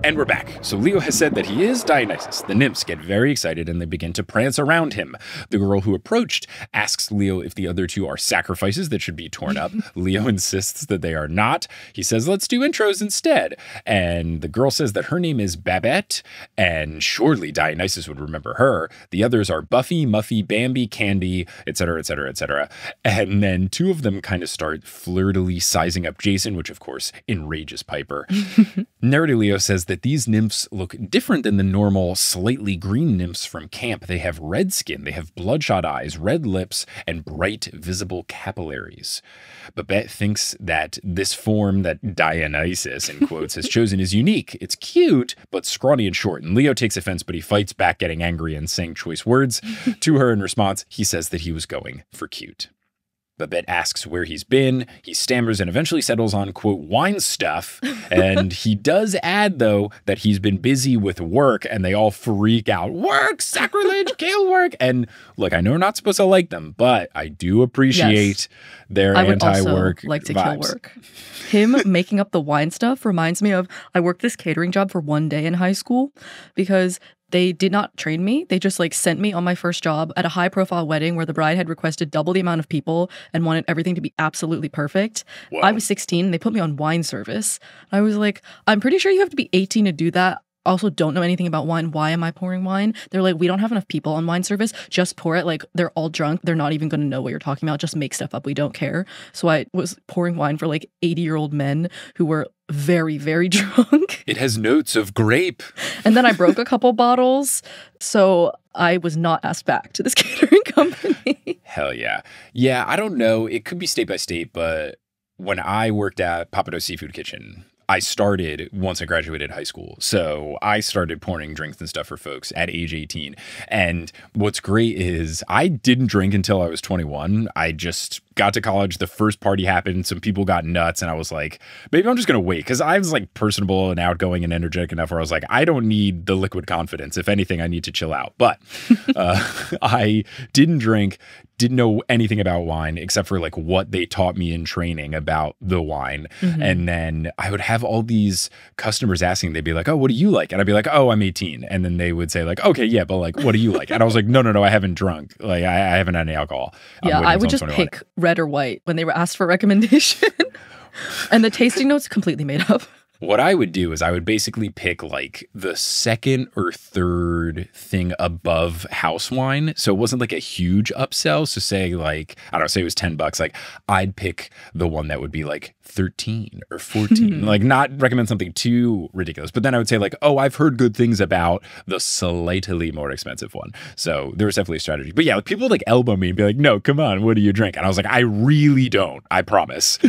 And we're back. So Leo has said that he is Dionysus. The nymphs get very excited and they begin to prance around him. The girl who approached asks Leo if the other two are sacrifices that should be torn up. Leo insists that they are not. He says, let's do intros instead. And the girl says that her name is Babette, and surely Dionysus would remember her. The others are Buffy, Muffy, Bambi, Candy, etc., etc., etc. And then two of them kind of start flirtily sizing up Jason, which of course enrages Piper. Nerdy Leo says that these nymphs look different than the normal slightly green nymphs from camp. They have red skin, they have bloodshot eyes, red lips, and bright visible capillaries. Babette thinks that this form that Dionysus, in quotes, has chosen is unique. It's cute, but scrawny and short. And Leo takes offense, but he fights back, getting angry and saying choice words. To her in response, he says that he was going for cute. Babette asks where he's been. He stammers and eventually settles on, quote, wine stuff. And he does add, though, that he's been busy with work, and they all freak out. Work, sacrilege, kill work. And look, I know we're not supposed to like them, but I do appreciate their anti-work like to vibes. Kill work. Him making up the wine stuff reminds me of, I worked this catering job for one day in high school because they did not train me. They just sent me on my first job at a high profile wedding where the bride had requested double the amount of people and wanted everything to be absolutely perfect. Wow. I was 16 and they put me on wine service. I was like, I'm pretty sure you have to be 18 to do that. Also don't know anything about wine. Why am I pouring wine? They're like, we don't have enough people on wine service. Just pour it. They're all drunk. They're not even going to know what you're talking about. Just make stuff up. We don't care. So I was pouring wine for 80-year-old men who were very, very drunk. It has notes of grape. And then I broke a couple bottles. So I was not asked back to this catering company. Hell yeah. Yeah, I don't know. It could be state by state, but when I worked at Papado's Seafood Kitchen, I started once I graduated high school. So I started pouring drinks and stuff for folks at age 18. And what's great is I didn't drink until I was 21. I just got to college. The first party happened. Some people got nuts. And I was like, maybe I'm just going to wait. Because I was personable and outgoing and energetic enough where I was like, I don't need the liquid confidence. If anything, I need to chill out. But I didn't drink. Didn't know anything about wine except for what they taught me in training about the wine. Mm-hmm. And then I would have all these customers asking, they'd be like, oh, what do you like? And I'd be like, oh, I'm 18. And then they would say okay, yeah, but what do you like? And I was like, no, I haven't drunk. I haven't had any alcohol. Yeah, I would just pick red or white when they were asked for a recommendation. And the tasting notes completely made up. What I would do is I would basically pick the second or third thing above house wine. So it wasn't a huge upsell. So say I don't know, say it was $10. I'd pick the one that would be 13 or 14. Not recommend something too ridiculous. But then I would say oh, I've heard good things about the slightly more expensive one. So there was definitely a strategy. But yeah, people would elbow me and be like, no, come on, what do you drink? And I was like, I really don't. I promise.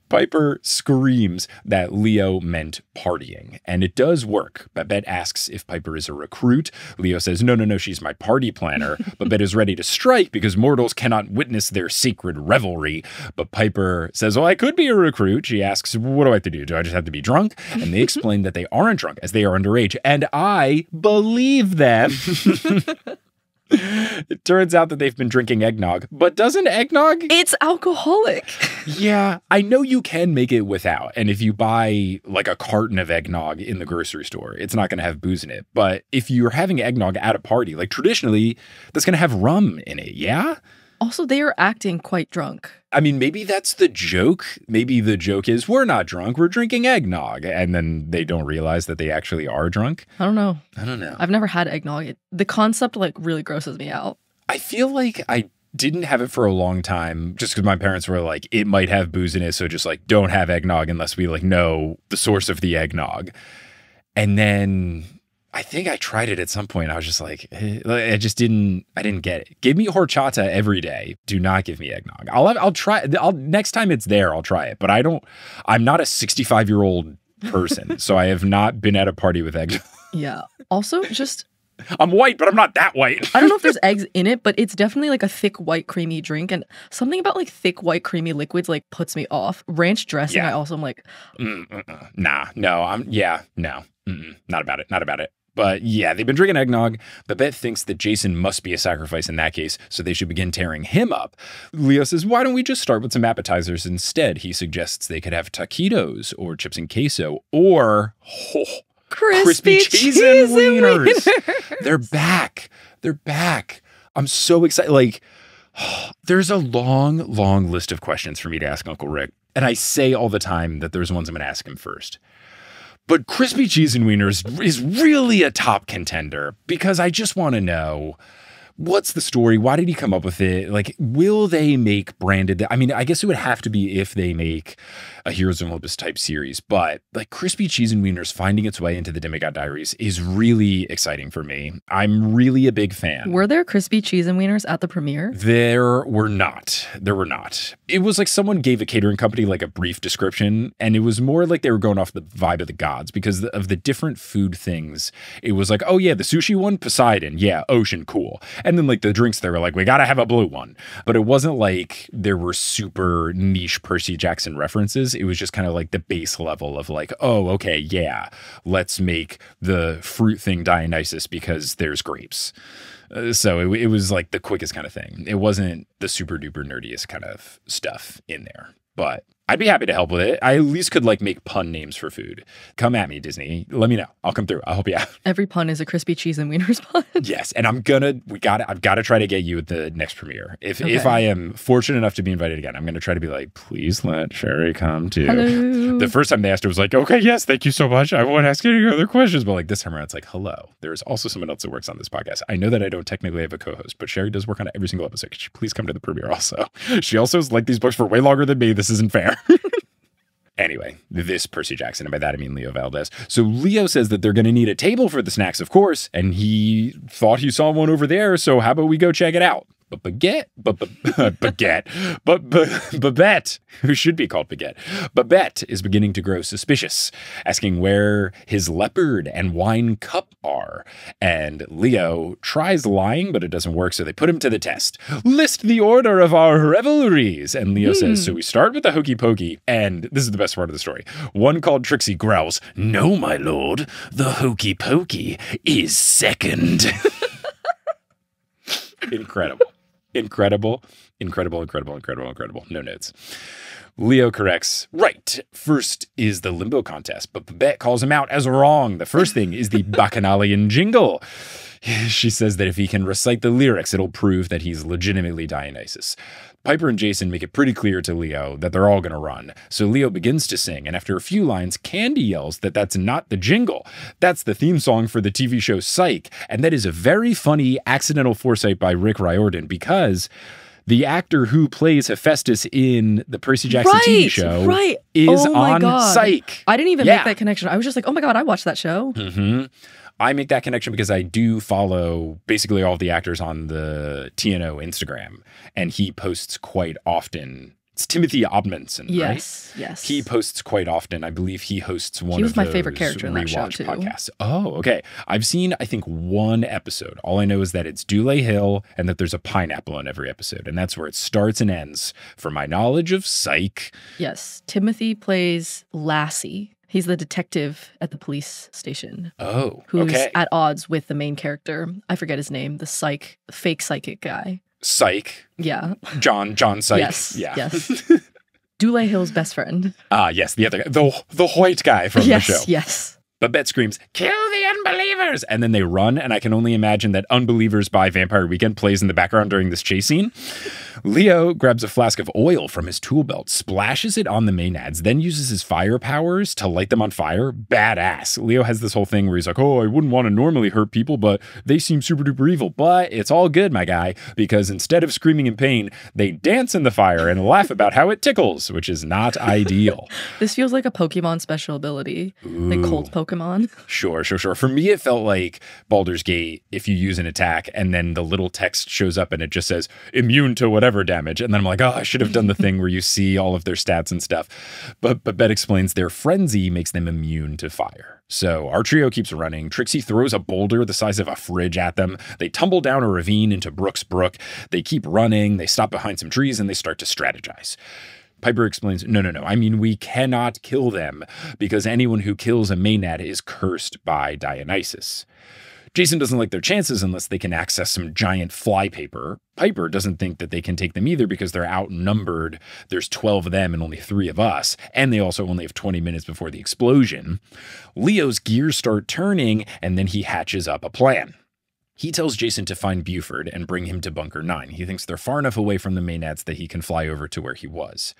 Piper screams that Leo meant partying, and it does work. Babette asks if Piper is a recruit. Leo says, no, she's my party planner. Babette is ready to strike because mortals cannot witness their sacred revelry. But Piper says, well, I could be a recruit. She asks, what do I have to do? Do I just have to be drunk? And they explain that they aren't drunk as they are underage, and I believe them. It turns out that they've been drinking eggnog, but doesn't eggnog? It's alcoholic. Yeah, I know you can make it without. And if you buy a carton of eggnog in the grocery store, it's not going to have booze in it. But if you're having eggnog at a party, traditionally, that's going to have rum in it, yeah? Also, they are acting quite drunk. I mean, maybe that's the joke. Maybe the joke is we're not drunk, we're drinking eggnog. And then they don't realize that they actually are drunk. I don't know. I don't know. I've never had eggnog. The concept really grosses me out. I feel like I didn't have it for a long time just because my parents were like, it might have booze in it. So just like, don't have eggnog unless we like know the source of the eggnog. And then I think I tried it at some point. I was just like, I didn't get it. Give me horchata every day. Do not give me eggnog. I'll try. Next time it's there, I'll try it. But I'm not a 65-year-old person. So I have not been at a party with eggnog. Yeah. Also, just... I'm white, but I'm not that white. I don't know if there's eggs in it, but it's definitely like a thick, white, creamy drink. And something about like thick, white, creamy liquids like puts me off. Ranch dressing, I also am like... No. Not about it. Not about it. But yeah, they've been drinking eggnog. Babette thinks that Jason must be a sacrifice in that case, so they should begin tearing him up. Leo says, why don't we just start with some appetizers instead? He suggests they could have taquitos or chips and queso or... crispy cheese and wieners. They're back. They're back. I'm so excited. Like, there's a long, long list of questions for me to ask Uncle Rick. And I say all the time that there's ones I'm going to ask him first. But crispy cheese and wieners is really a top contender because I just want to know, what's the story? Why did he come up with it? Like, will they make branded? I mean, I guess it would have to be if they make a Heroes of Olympus type series, but like crispy cheese and wieners finding its way into the Demigod Diaries is really exciting for me. I'm really a big fan. Were there crispy cheese and wieners at the premiere? There were not. It was like someone gave a catering company like a brief description, and it was more like they were going off the vibe of the gods because of the different food things. It was like, oh yeah, the sushi one, Poseidon. Yeah, ocean, cool. And then like the drinks, they were like, we got to have a blue one. But it wasn't like there were super niche Percy Jackson references. It was just kind of like the base level of like, oh, okay, yeah, let's make the fruit thing Dionysus because there's grapes. So it was like the quickest kind of thing. It wasn't the super duper nerdiest kind of stuff in there. But I'd be happy to help with it. I at least could like make pun names for food. Come at me, Disney. Let me know. I'll come through. I'll help you out. Every pun is a crispy cheese and wieners pun. Yes, and I've got to try to get you at the next premiere. If I am fortunate enough to be invited again, I'm going to try to be like, please let Sherry come too. Hello. The first time they asked her was like, okay, yes, thank you so much. I won't ask any other questions. But like this time around, it's like, hello. There's also someone else that works on this podcast. I know that I don't technically have a co-host, but Sherry does work on every single episode. Could you please come to the premiere also? She also has liked these books for way longer than me. This isn't fair. Anyway, this Percy Jackson, and by that I mean Leo Valdez. So Leo says that they're going to need a table for the snacks, of course, and he thought he saw one over there, so how about we go check it out? But Babette, who should be called Baguette, Babette is beginning to grow suspicious, asking where his leopard and wine cup are. And Leo tries lying, but it doesn't work, so they put him to the test. List the order of our revelries. And Leo says, so we start with the hokey pokey, and this is the best part of the story. One called Trixie growls, no, my lord, the hokey pokey is second. Incredible. No notes. Leo corrects, right, first is the limbo contest, but Babette calls him out as wrong. The first thing is the Bacchanalian jingle. She says that if he can recite the lyrics, it'll prove that he's legitimately Dionysus. Piper and Jason make it pretty clear to Leo that they're all going to run. So Leo begins to sing, and after a few lines, Candy yells that that's not the jingle. That's the theme song for the TV show Psych. And that is a very funny accidental foresight by Rick Riordan because the actor who plays Hephaestus in the Percy Jackson TV show is on Psych. I didn't even make that connection. I was just like, oh my God, I watched that show. Mm-hmm. I make that connection because I do follow basically all of the actors on the TNO Instagram, and he posts quite often. It's Timothy Odmanson, right? Yes. He posts quite often. I believe he hosts one of those. He was my favorite character in that show, too. Podcasts. Oh, okay. I've seen, I think, one episode. All I know is that it's Dule Hill and that there's a pineapple in every episode, and that's where it starts and ends, for my knowledge of Psych. Yes. Timothy plays Lassie. He's the detective at the police station. Oh, who's at odds with the main character. I forget his name. The fake psychic guy. Psych. Yeah. John Psych. Yes. Dule Hill's best friend. Yes, the other guy. The white guy from the show. Yes. Babette screams, kill the unbelievers. And then they run. And I can only imagine that Unbelievers by Vampire Weekend plays in the background during this chase scene. Leo grabs a flask of oil from his tool belt, splashes it on the Maenads, then uses his fire powers to light them on fire. Badass. Leo has this whole thing where he's like, oh, I wouldn't want to normally hurt people, but they seem super duper evil. But it's all good, my guy, because instead of screaming in pain, they dance in the fire and laugh about how it tickles, which is not ideal. This feels like a Pokemon special ability, like Cold Pokemon. Sure. For me, it felt like Baldur's Gate, if you use an attack and then the little text shows up and it just says immune to whatever damage. And then I'm like, oh, I should have done the thing where you see all of their stats and stuff. But Bet explains their frenzy makes them immune to fire. So our trio keeps running. Trixie throws a boulder the size of a fridge at them. They tumble down a ravine into Brooks Brook. They keep running. They stop behind some trees and they start to strategize. Piper explains, no. I mean, we cannot kill them because anyone who kills a Maenad is cursed by Dionysus. Jason doesn't like their chances unless they can access some giant flypaper. Piper doesn't think that they can take them either because they're outnumbered. There's 12 of them and only 3 of us. And they also only have 20 minutes before the explosion. Leo's gears start turning and then he hatches up a plan. He tells Jason to find Buford and bring him to Bunker 9. He thinks they're far enough away from the Maenads that he can fly over to where he was.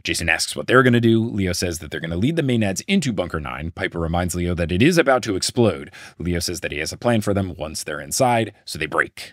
Jason asks what they're going to do. Leo says that they're going to lead the Maenads into Bunker 9. Piper reminds Leo that it is about to explode. Leo says that he has a plan for them once they're inside, so they break.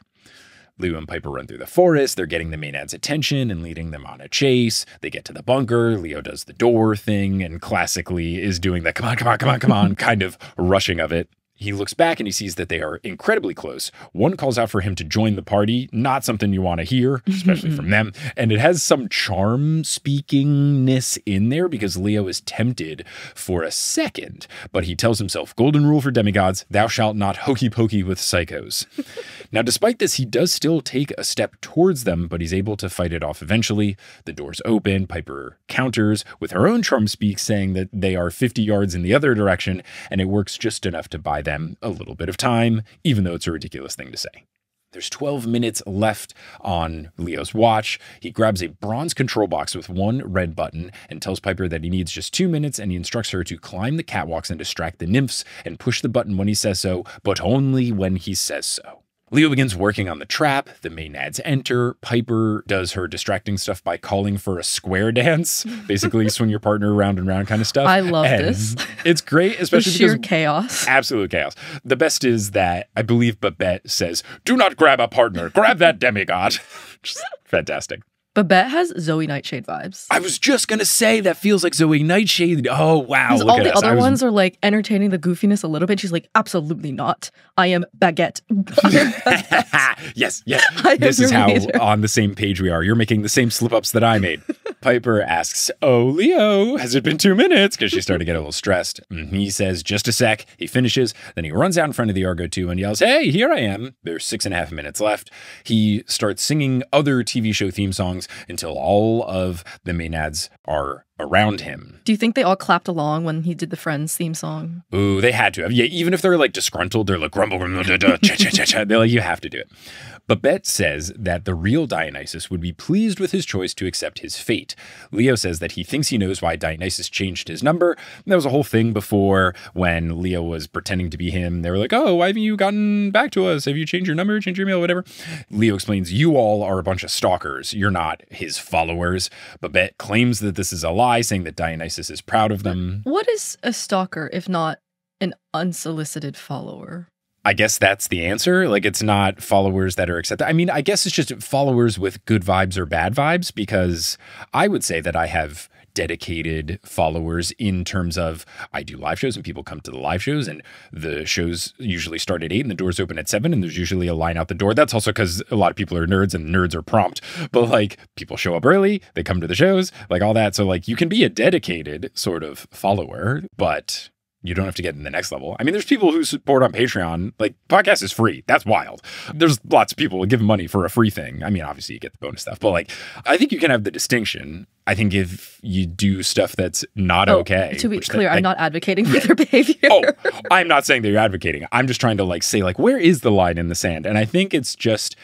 Leo and Piper run through the forest. They're getting the Maenads' attention and leading them on a chase. They get to the bunker. Leo does the door thing and classically is doing the come on kind of rushing of it. He looks back and he sees that they are incredibly close. One calls out for him to join the party. Not something you want to hear, especially from them. And it has some charm speakingness in there because Leo is tempted for a second. But he tells himself, golden rule for demigods, thou shalt not hokey pokey with psychos. Now, despite this, he does still take a step towards them, but he's able to fight it off eventually. The doors open. Piper counters with her own charm speak, saying that they are 50 yards in the other direction, and it works just enough to buy them a little bit of time, even though it's a ridiculous thing to say. There's 12 minutes left on Leo's watch. He grabs a bronze control box with one red button and tells Piper that he needs just 2 minutes, and he instructs her to climb the catwalks and distract the nymphs and push the button when he says so, but only when he says so. Leo begins working on the trap. The Maenads enter. Piper does her distracting stuff by calling for a square dance, basically swing your partner around and around kind of stuff. I love this. It's great, especially sheer because chaos. Absolute chaos. The best is that I believe Babette says, "Do not grab a partner. Grab that demigod." Just fantastic. Babette has Zoe Nightshade vibes. I was just going to say that feels like Zoe Nightshade. Oh, wow. Look all the other ones are like entertaining the goofiness a little bit. She's like, absolutely not. I am Baguette. Yes. This is how on the same page we are. You're making the same slip-ups that I made. Piper asks, oh, Leo, has it been 2 minutes? Because she's starting to get a little stressed. He says, just a sec. He finishes. Then he runs out in front of the Argo 2 and yells, hey, here I am. There's 6.5 minutes left. He starts singing other TV show theme songs until all of the Maenads are around him. Do you think they all clapped along when he did the Friends theme song? Ooh, they had to have. Yeah, even if they're like disgruntled, they're like grumble, cha-cha-cha-cha. They're like, you have to do it. Babette says that the real Dionysus would be pleased with his choice to accept his fate. Leo says that he thinks he knows why Dionysus changed his number. There was a whole thing before when Leo was pretending to be him. They were like, oh, why haven't you gotten back to us? Have you changed your number, changed your email, whatever? Leo explains, you all are a bunch of stalkers. You're not his followers. Babette claims that this is a lie, saying that Dionysus is proud of them. What is a stalker if not an unsolicited follower? I guess that's the answer. Like, it's not followers that are accepted. I mean, I guess it's just followers with good vibes or bad vibes, because I would say that I have dedicated followers in terms of I do live shows and people come to the live shows, and the shows usually start at 8 and the doors open at 7, and there's usually a line out the door. That's also because a lot of people are nerds and nerds are prompt, but like people show up early, they come to the shows, like all that. So like you can be a dedicated sort of follower, but you don't have to get in the next level. I mean, there's people who support on Patreon. Like, podcast is free. That's wild. There's lots of people who give money for a free thing. I mean, obviously you get the bonus stuff, but like, I think you can have the distinction. I think if you do stuff that's not okay. To be clear, I'm not advocating for their behavior. I'm not saying that you're advocating. I'm just trying to like say like, where is the line in the sand? And I think it's just,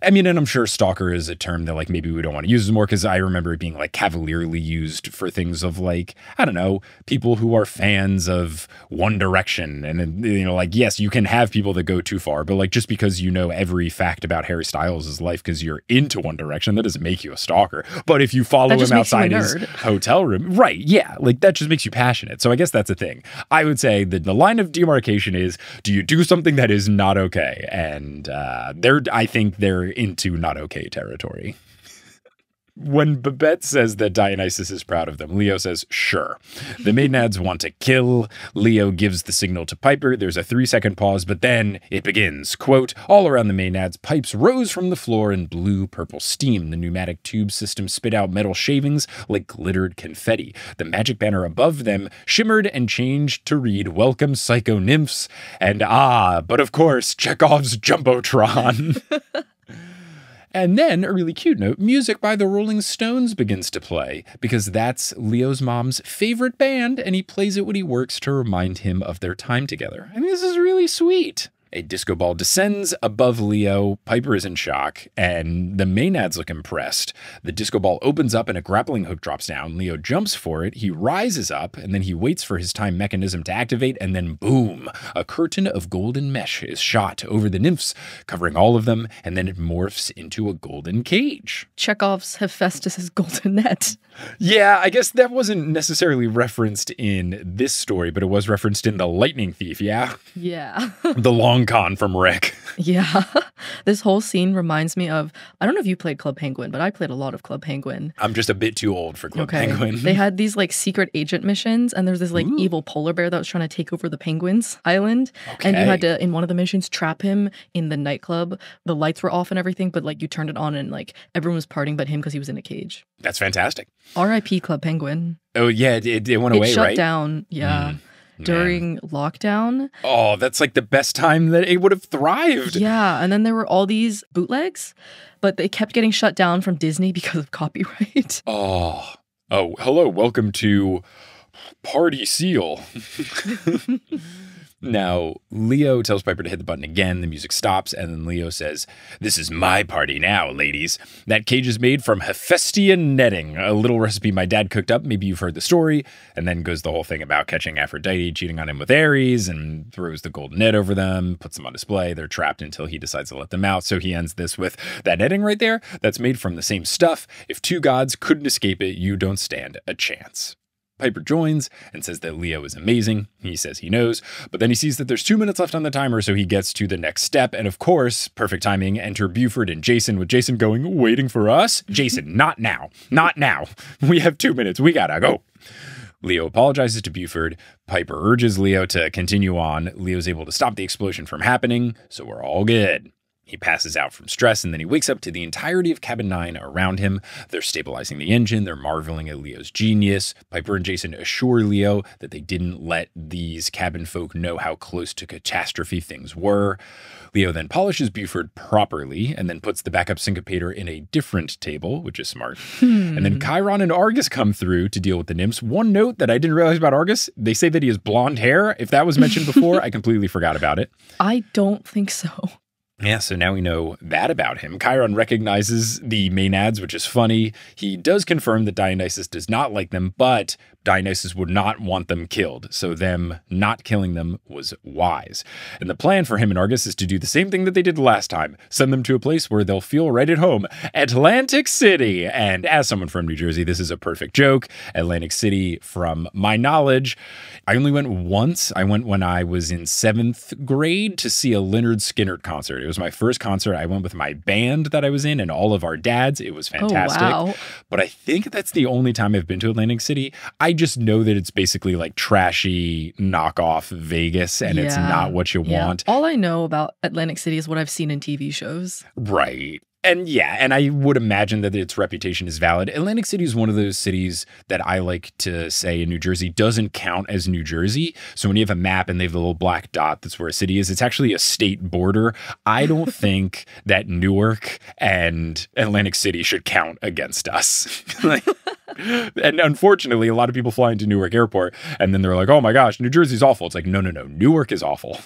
I mean, and I'm sure stalker is a term that like maybe we don't want to use more because I remember it being like cavalierly used for things of like, I don't know, people who are fans of One Direction. And, you know, like, yes, you can have people that go too far, but like just because you know every fact about Harry Styles' life because you're into One Direction, that doesn't make you a stalker. But if you follow him outside his hotel room, right, yeah, like that just makes you passionate. So I guess that's a thing. I would say that the line of demarcation is, do you do something that is not okay? And I think they're into not okay territory. When Babette says that Dionysus is proud of them, Leo says, sure. The Maenads want to kill. Leo gives the signal to Piper. There's a 3-second pause, but then it begins. Quote, all around the Maenads, pipes rose from the floor in blue-purple steam. The pneumatic tube system spit out metal shavings like glittered confetti. The magic banner above them shimmered and changed to read, welcome psycho nymphs. And but of course, Chekhov's Jumbotron. And then, a really cute note, music by the Rolling Stones begins to play, because that's Leo's mom's favorite band, and he plays it when he works to remind him of their time together. I mean, this is really sweet. A disco ball descends above Leo. Piper is in shock, and the Maenads look impressed. The disco ball opens up and a grappling hook drops down. Leo jumps for it. He rises up, and then he waits for his time mechanism to activate, and then boom! A curtain of golden mesh is shot over the nymphs, covering all of them, and then it morphs into a golden cage. Chekhov's Hephaestus's golden net. Yeah, I guess that wasn't necessarily referenced in this story, but it was referenced in The Lightning Thief, yeah? Yeah. The long con from Rick. Yeah. This whole scene reminds me of, I don't know if you played Club Penguin, but I played a lot of Club Penguin. I'm just a bit too old for Club Penguin. They had these like secret agent missions, and there's this like evil polar bear that was trying to take over the Penguins Island. Okay. And you had to, in one of the missions, trap him in the nightclub. The lights were off and everything, but like you turned it on and like everyone was partying but him because he was in a cage. That's fantastic. R.I.P. Club Penguin. Oh, yeah, it went away, right? It shut down, yeah. During lockdown. Oh, that's like the best time that it would have thrived. Yeah, and then there were all these bootlegs, but they kept getting shut down from Disney because of copyright. Oh, hello, welcome to Party Seal. Now, Leo tells Piper to hit the button again. The music stops, and then Leo says, this is my party now, ladies. That cage is made from Hephaestian netting, a little recipe my dad cooked up. Maybe you've heard the story. And then goes the whole thing about catching Aphrodite, cheating on him with Ares, and throws the golden net over them, puts them on display. They're trapped until he decides to let them out. So he ends this with, that netting right there, that's made from the same stuff. If two gods couldn't escape it, you don't stand a chance. Piper joins and says that Leo is amazing. He says he knows, but then he sees that there's 2 minutes left on the timer, so he gets to the next step. And of course, perfect timing, enter Buford and Jason, with Jason going, waiting for us? Jason, not now. Not now. We have 2 minutes. We gotta go. Leo apologizes to Buford. Piper urges Leo to continue on. Leo's able to stop the explosion from happening, so we're all good. He passes out from stress, and then he wakes up to the entirety of Cabin 9 around him. They're stabilizing the engine. They're marveling at Leo's genius. Piper and Jason assure Leo that they didn't let these cabin folk know how close to catastrophe things were. Leo then polishes Buford properly and then puts the backup syncopator in a different table, which is smart. And then Chiron and Argus come through to deal with the nymphs. One note that I didn't realize about Argus, they say that he has blonde hair. If that was mentioned before, I completely forgot about it. I don't think so. Yeah, so now we know that about him. Chiron recognizes the Maenads, which is funny. He does confirm that Dionysus does not like them, but Dionysus would not want them killed, so them not killing them was wise. And the plan for him and Argus is to do the same thing that they did last time, send them to a place where they'll feel right at home, Atlantic City. And as someone from New Jersey, this is a perfect joke. Atlantic City, from my knowledge, I only went once. I went when I was in 7th grade to see a Lynyrd Skynyrd concert. It was my first concert. I went with my band that I was in and all of our dads. It was fantastic. Oh, wow. But I think that's the only time I've been to Atlantic City. I just know that it's basically like trashy knockoff Vegas, and it's not what you want. All I know about Atlantic City is what I've seen in TV shows. Right. And yeah, and I would imagine that its reputation is valid. Atlantic City is one of those cities that I like to say in New Jersey doesn't count as New Jersey. So when you have a map and they have the little black dot that's where a city is, it's actually a state border. I don't think that Newark and Atlantic City should count against us. And unfortunately, a lot of people fly into Newark Airport and then they're like, oh my gosh, New Jersey's awful. It's like, no. Newark is awful.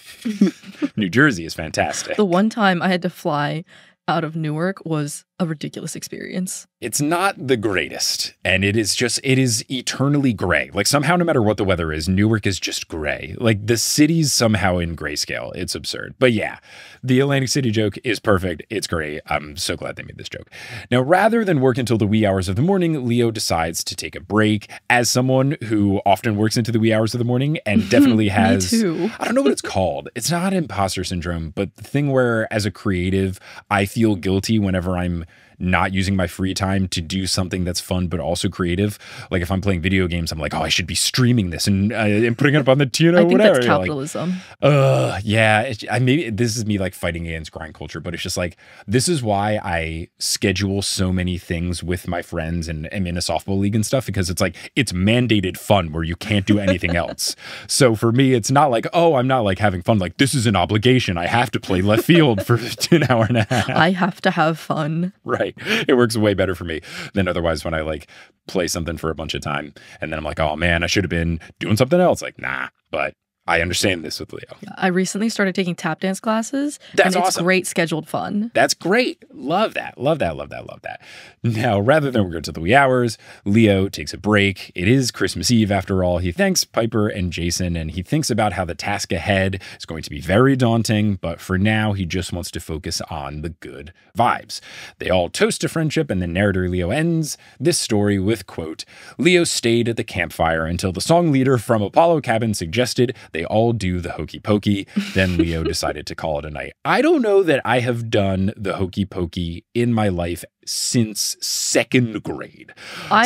New Jersey is fantastic. The one time I had to fly out of Newark was a ridiculous experience. It's not the greatest, and it is eternally gray. Like somehow, no matter what the weather is, Newark is just gray. Like the city's somehow in grayscale. It's absurd. But yeah, the Atlantic City joke is perfect. It's great. I'm so glad they made this joke. Now, rather than work until the wee hours of the morning, Leo decides to take a break. As someone who often works into the wee hours of the morning and definitely has, Me too. I don't know what it's called. It's not imposter syndrome, but the thing where as a creative, I feel guilty whenever I'm not using my free time to do something that's fun but also creative. Like if I'm playing video games, I'm like, oh, I should be streaming this and putting it up on the I think that's capitalism. Yeah. Maybe this is me like fighting against grind culture, but it's just like, this is why I schedule so many things with my friends and am in a softball league and stuff, because it's like, it's mandated fun where you can't do anything else. So for me, it's not like, oh, I'm not like having fun. Like this is an obligation. I have to play left field for an hour and a half. I have to have fun. Right. It works way better for me than otherwise when I like play something for a bunch of time and then I'm like, oh man, I should have been doing something else. Like, nah, but I understand this with Leo. I recently started taking tap dance classes. That's and awesome. It's great scheduled fun. That's great. Love that. Love that. Love that. Love that. Now, rather than work to the wee hours, Leo takes a break. It is Christmas Eve after all. He thanks Piper and Jason, and he thinks about how the task ahead is going to be very daunting, but for now, he just wants to focus on the good vibes. They all toast to friendship, and the narrator Leo ends this story with, quote, Leo stayed at the campfire until the song leader from Apollo Cabin suggested they all do the hokey pokey. Then Leo decided to call it a night. I don't know that I have done the hokey pokey in my life since second grade.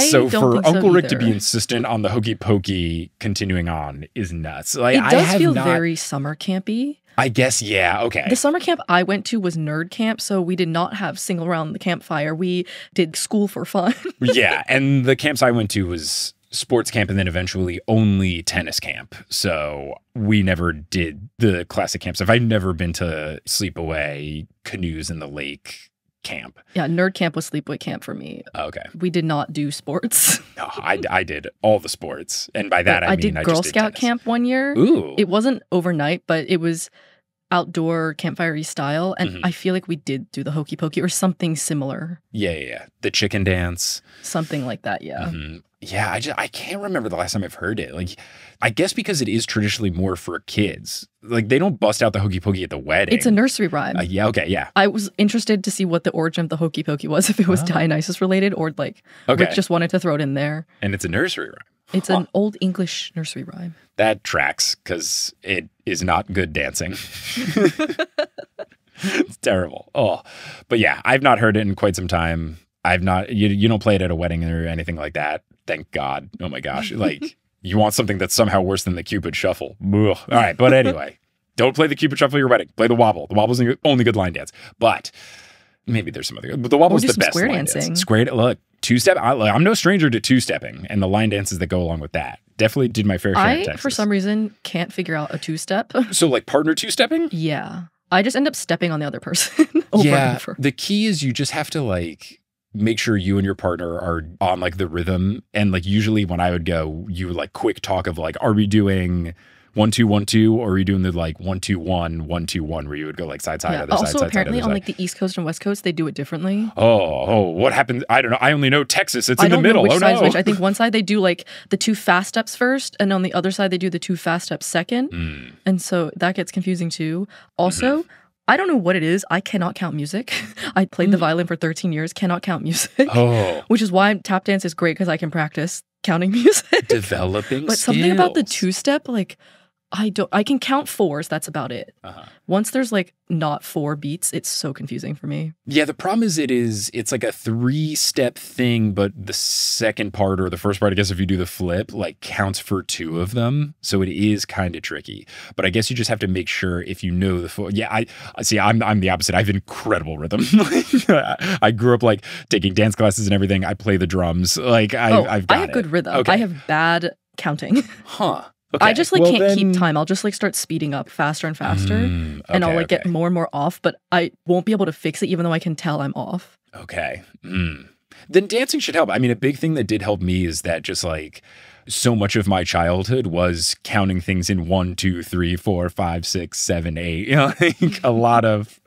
So for Uncle Rick to be insistent on the hokey pokey continuing on is nuts. Like, it does feel very summer campy. I guess, yeah, okay. The summer camp I went to was nerd camp, so we did not have sing around the campfire. We did school for fun. Yeah, and the camps I went to was sports camp and then eventually only tennis camp. So we never did the classic camp stuff. I've never been to sleepaway, canoes in the lake camp. Yeah, nerd camp was sleepaway camp for me. Okay. We did not do sports. No, I did all the sports. And by that, I mean, did Girl Scout camp one year. Ooh. It wasn't overnight, but it was outdoor campfire-y style. And I feel like we did do the hokey pokey or something similar. Yeah. The chicken dance. Something like that, yeah. Mm-hmm. Yeah, I can't remember the last time I've heard it. Like, I guess because it is traditionally more for kids. Like, they don't bust out the hokey pokey at the wedding. It's a nursery rhyme. Yeah, okay, yeah. I was interested to see what the origin of the hokey pokey was, if it was Dionysus related or like Rick just wanted to throw it in there. And it's a nursery rhyme. It's an old English nursery rhyme. That tracks, because it is not good dancing. It's terrible. Oh, but yeah, I've not heard it in quite some time. I've not, you don't play it at a wedding or anything like that. Thank God. Oh my gosh. Like, you want something that's somehow worse than the Cupid Shuffle. Ugh. All right. But anyway, don't play the Cupid Shuffle at your wedding. Play the wobble. The wobble's the only good line dance. But maybe there's some other, but the wobble's the best line dance. Square, look, two-step. I'm no stranger to two-stepping and the line dances that go along with that. Definitely did my fair share in Texas. For some reason, can't figure out a two-step. So like partner two-stepping? Yeah. I just end up stepping on the other person over and over. The key is you just have to like make sure you and your partner are on like the rhythm. And like usually when I would go, you would like quick talk of like, are we doing 1-2-1-2 or are we doing the like 1-2-1 1-2-1 where you would go like side other side. Also apparently on like the East Coast and West Coast they do it differently. Oh, what happened? I don't know. I only know Texas. It's in the middle. Which side's which. I think one side they do like the two fast steps first, and on the other side they do the two fast steps second. And so that gets confusing too. Also. I don't know what it is. I cannot count music. I played the violin for 13 years, cannot count music. Which is why tap dance is great because I can practice counting music. Developing But skills. Something about the two-step, like, I can count fours, that's about it. Once there's like not 4 beats, it's so confusing for me. Yeah, the problem is it's like a 3-step thing, but the second part or the first part, I guess if you do the flip, like counts for 2 of them. So it is kind of tricky. But I guess you just have to make sure if you know the 4. Yeah, I see. I'm the opposite. I have incredible rhythm. I grew up like taking dance classes and everything. I play the drums. Like I've got I have good rhythm. Okay. I have bad counting. Okay. I just like can't keep time. I'll just like start speeding up faster and faster and I'll like get more and more off, but I won't be able to fix it even though I can tell I'm off. Okay. Then dancing should help. I mean, a big thing that did help me is that just like so much of my childhood was counting things in 1, 2, 3, 4, 5, 6, 7, 8. You know, like a lot of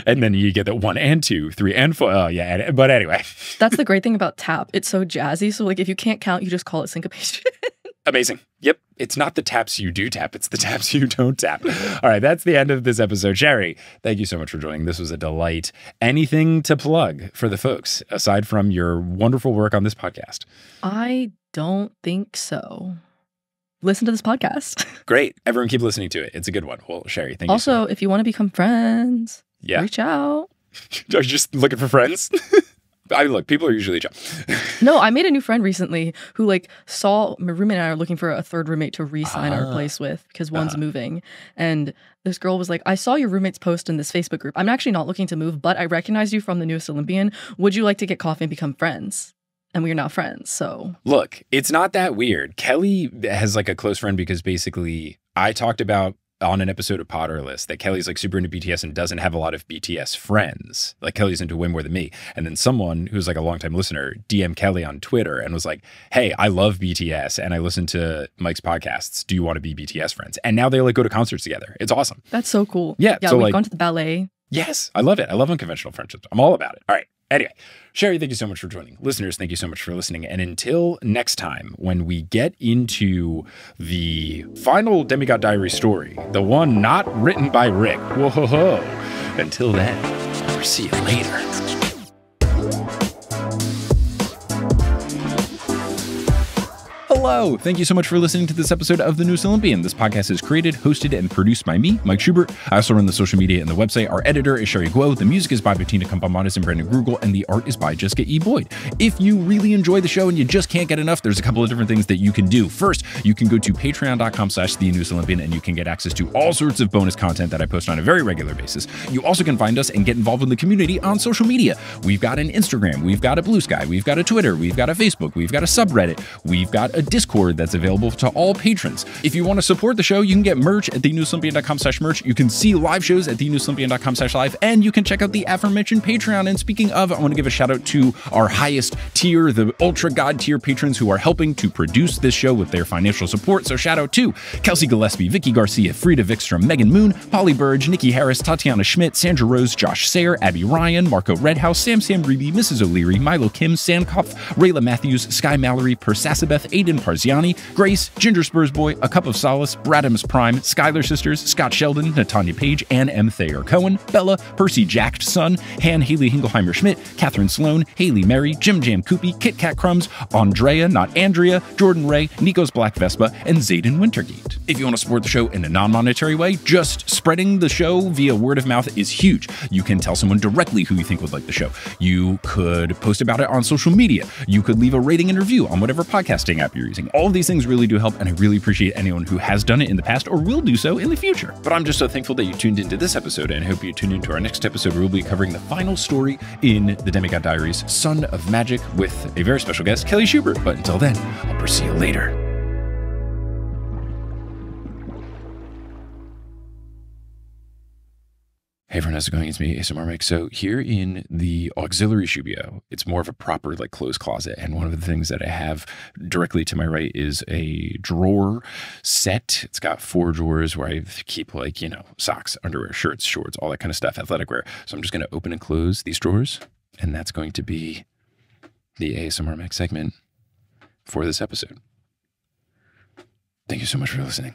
And then you get the 1 and 2, 3 and 4. Oh, yeah. But anyway. That's the great thing about tap. It's so jazzy. So, like, if you can't count, you just call it syncopation. Amazing. Yep. It's not the taps you do tap. It's the taps you don't tap. All right. That's the end of this episode. Sherry, thank you so much for joining. This was a delight. Anything to plug for the folks aside from your wonderful work on this podcast? I don't think so. Listen to this podcast. Great. Everyone keep listening to it. It's a good one. Well, Sherry, thank you. Also, if you want to become friends, reach out. Are you just looking for friends? Look, people are usually chill. No, I made a new friend recently who saw my roommate and I are looking for a third roommate to re-sign our place with because one's moving. And this girl was like, I saw your roommate's post in this Facebook group. I'm actually not looking to move, but I recognize you from the newest Olympian. Would you like to get coffee and become friends? And we are now friends, so. Look, it's not that weird. Kelly has a close friend because basically I talked about on an episode of Potterless that Kelly's super into BTS and doesn't have a lot of BTS friends. Kelly's into way more than me. And then someone who's a longtime listener DM Kelly on Twitter and was like, hey, I love BTS and I listen to Mike's podcasts. Do you want to be BTS friends? And now they go to concerts together. It's awesome. That's so cool. Yeah. Yeah, so we've gone to the ballet. Yes, I love it. I love unconventional friendships. I'm all about it. All right. Anyway, Sherry, thank you so much for joining. Listeners, thank you so much for listening. And until next time, when we get into the final Demigod Diaries story, the one not written by Rick, whoa, until then, I'll see you later. Hello! Thank you so much for listening to this episode of The Newest Olympian. This podcast is created, hosted, and produced by me, Mike Schubert. I also run the social media and the website. Our editor is Sherry Guo. The music is by Bettina Campamanes and Brandon Grugel, and the art is by Jessica E. Boyd. If you really enjoy the show and you just can't get enough, there's a couple of different things that you can do. First, you can go to patreon.com/The Newest Olympian, and you can get access to all sorts of bonus content that I post on a very regular basis. You also can find us and get involved in the community on social media. We've got an Instagram, we've got a Blue Sky, we've got a Twitter, we've got a Facebook, we've got a subreddit, we've got a Discord that's available to all patrons. If you want to support the show, you can get merch at thenewsolympian.com/merch. You can see live shows at thenewsolympian.com/live, and you can check out the aforementioned Patreon. And speaking of, I want to give a shout out to our highest tier, the Ultra God tier patrons who are helping to produce this show with their financial support. So shout out to Kelsey Gillespie, Vicky Garcia, Frida Vikstrom, Megan Moon, Polly Burge, Nikki Harris, Tatiana Schmidt, Sandra Rose, Josh Sayer, Abby Ryan, Marco Redhouse, Sam Reeby, Mrs. O'Leary, Milo Kim, Sandkopf, Rayla Matthews, Sky Mallory, Persasabeth, Aiden Parziani, Grace, Ginger Spurs Boy, A Cup of Solace, Bradamus Prime, Skylar Sisters, Scott Sheldon, Natanya Page, Ann M. Thayer Cohen, Bella, Percy Jacked Son, Han Haley Hingelheimer Schmidt, Catherine Sloan, Haley Mary, Jim Jam Koopy, Kit Kat Crumbs, Andrea, not Andrea, Jordan Ray, Nico's Black Vespa, and Zayden Wintergate. If you want to support the show in a non-monetary way, just spreading the show via word of mouth is huge. You can tell someone directly who you think would like the show. You could post about it on social media. You could leave a rating and review on whatever podcasting app you're using. All of these things really do help, and I really appreciate anyone who has done it in the past or will do so in the future. But I'm just so thankful that you tuned into this episode, and I hope you tune into our next episode where we'll be covering the final story in the Demigod Diaries, Son of Magic, with a very special guest, Kelly Schubert. But until then, I'll see you later. Hey everyone, how's it going? It's me, ASMR Mike. So here in the auxiliary studio, it's more of a proper closed closet. And one of the things that I have directly to my right is a drawer set. It's got 4 drawers where I keep socks, underwear, shirts, shorts, all that kind of stuff, athletic wear. So I'm just going to open and close these drawers. And that's going to be the ASMR Mike segment for this episode. Thank you so much for listening.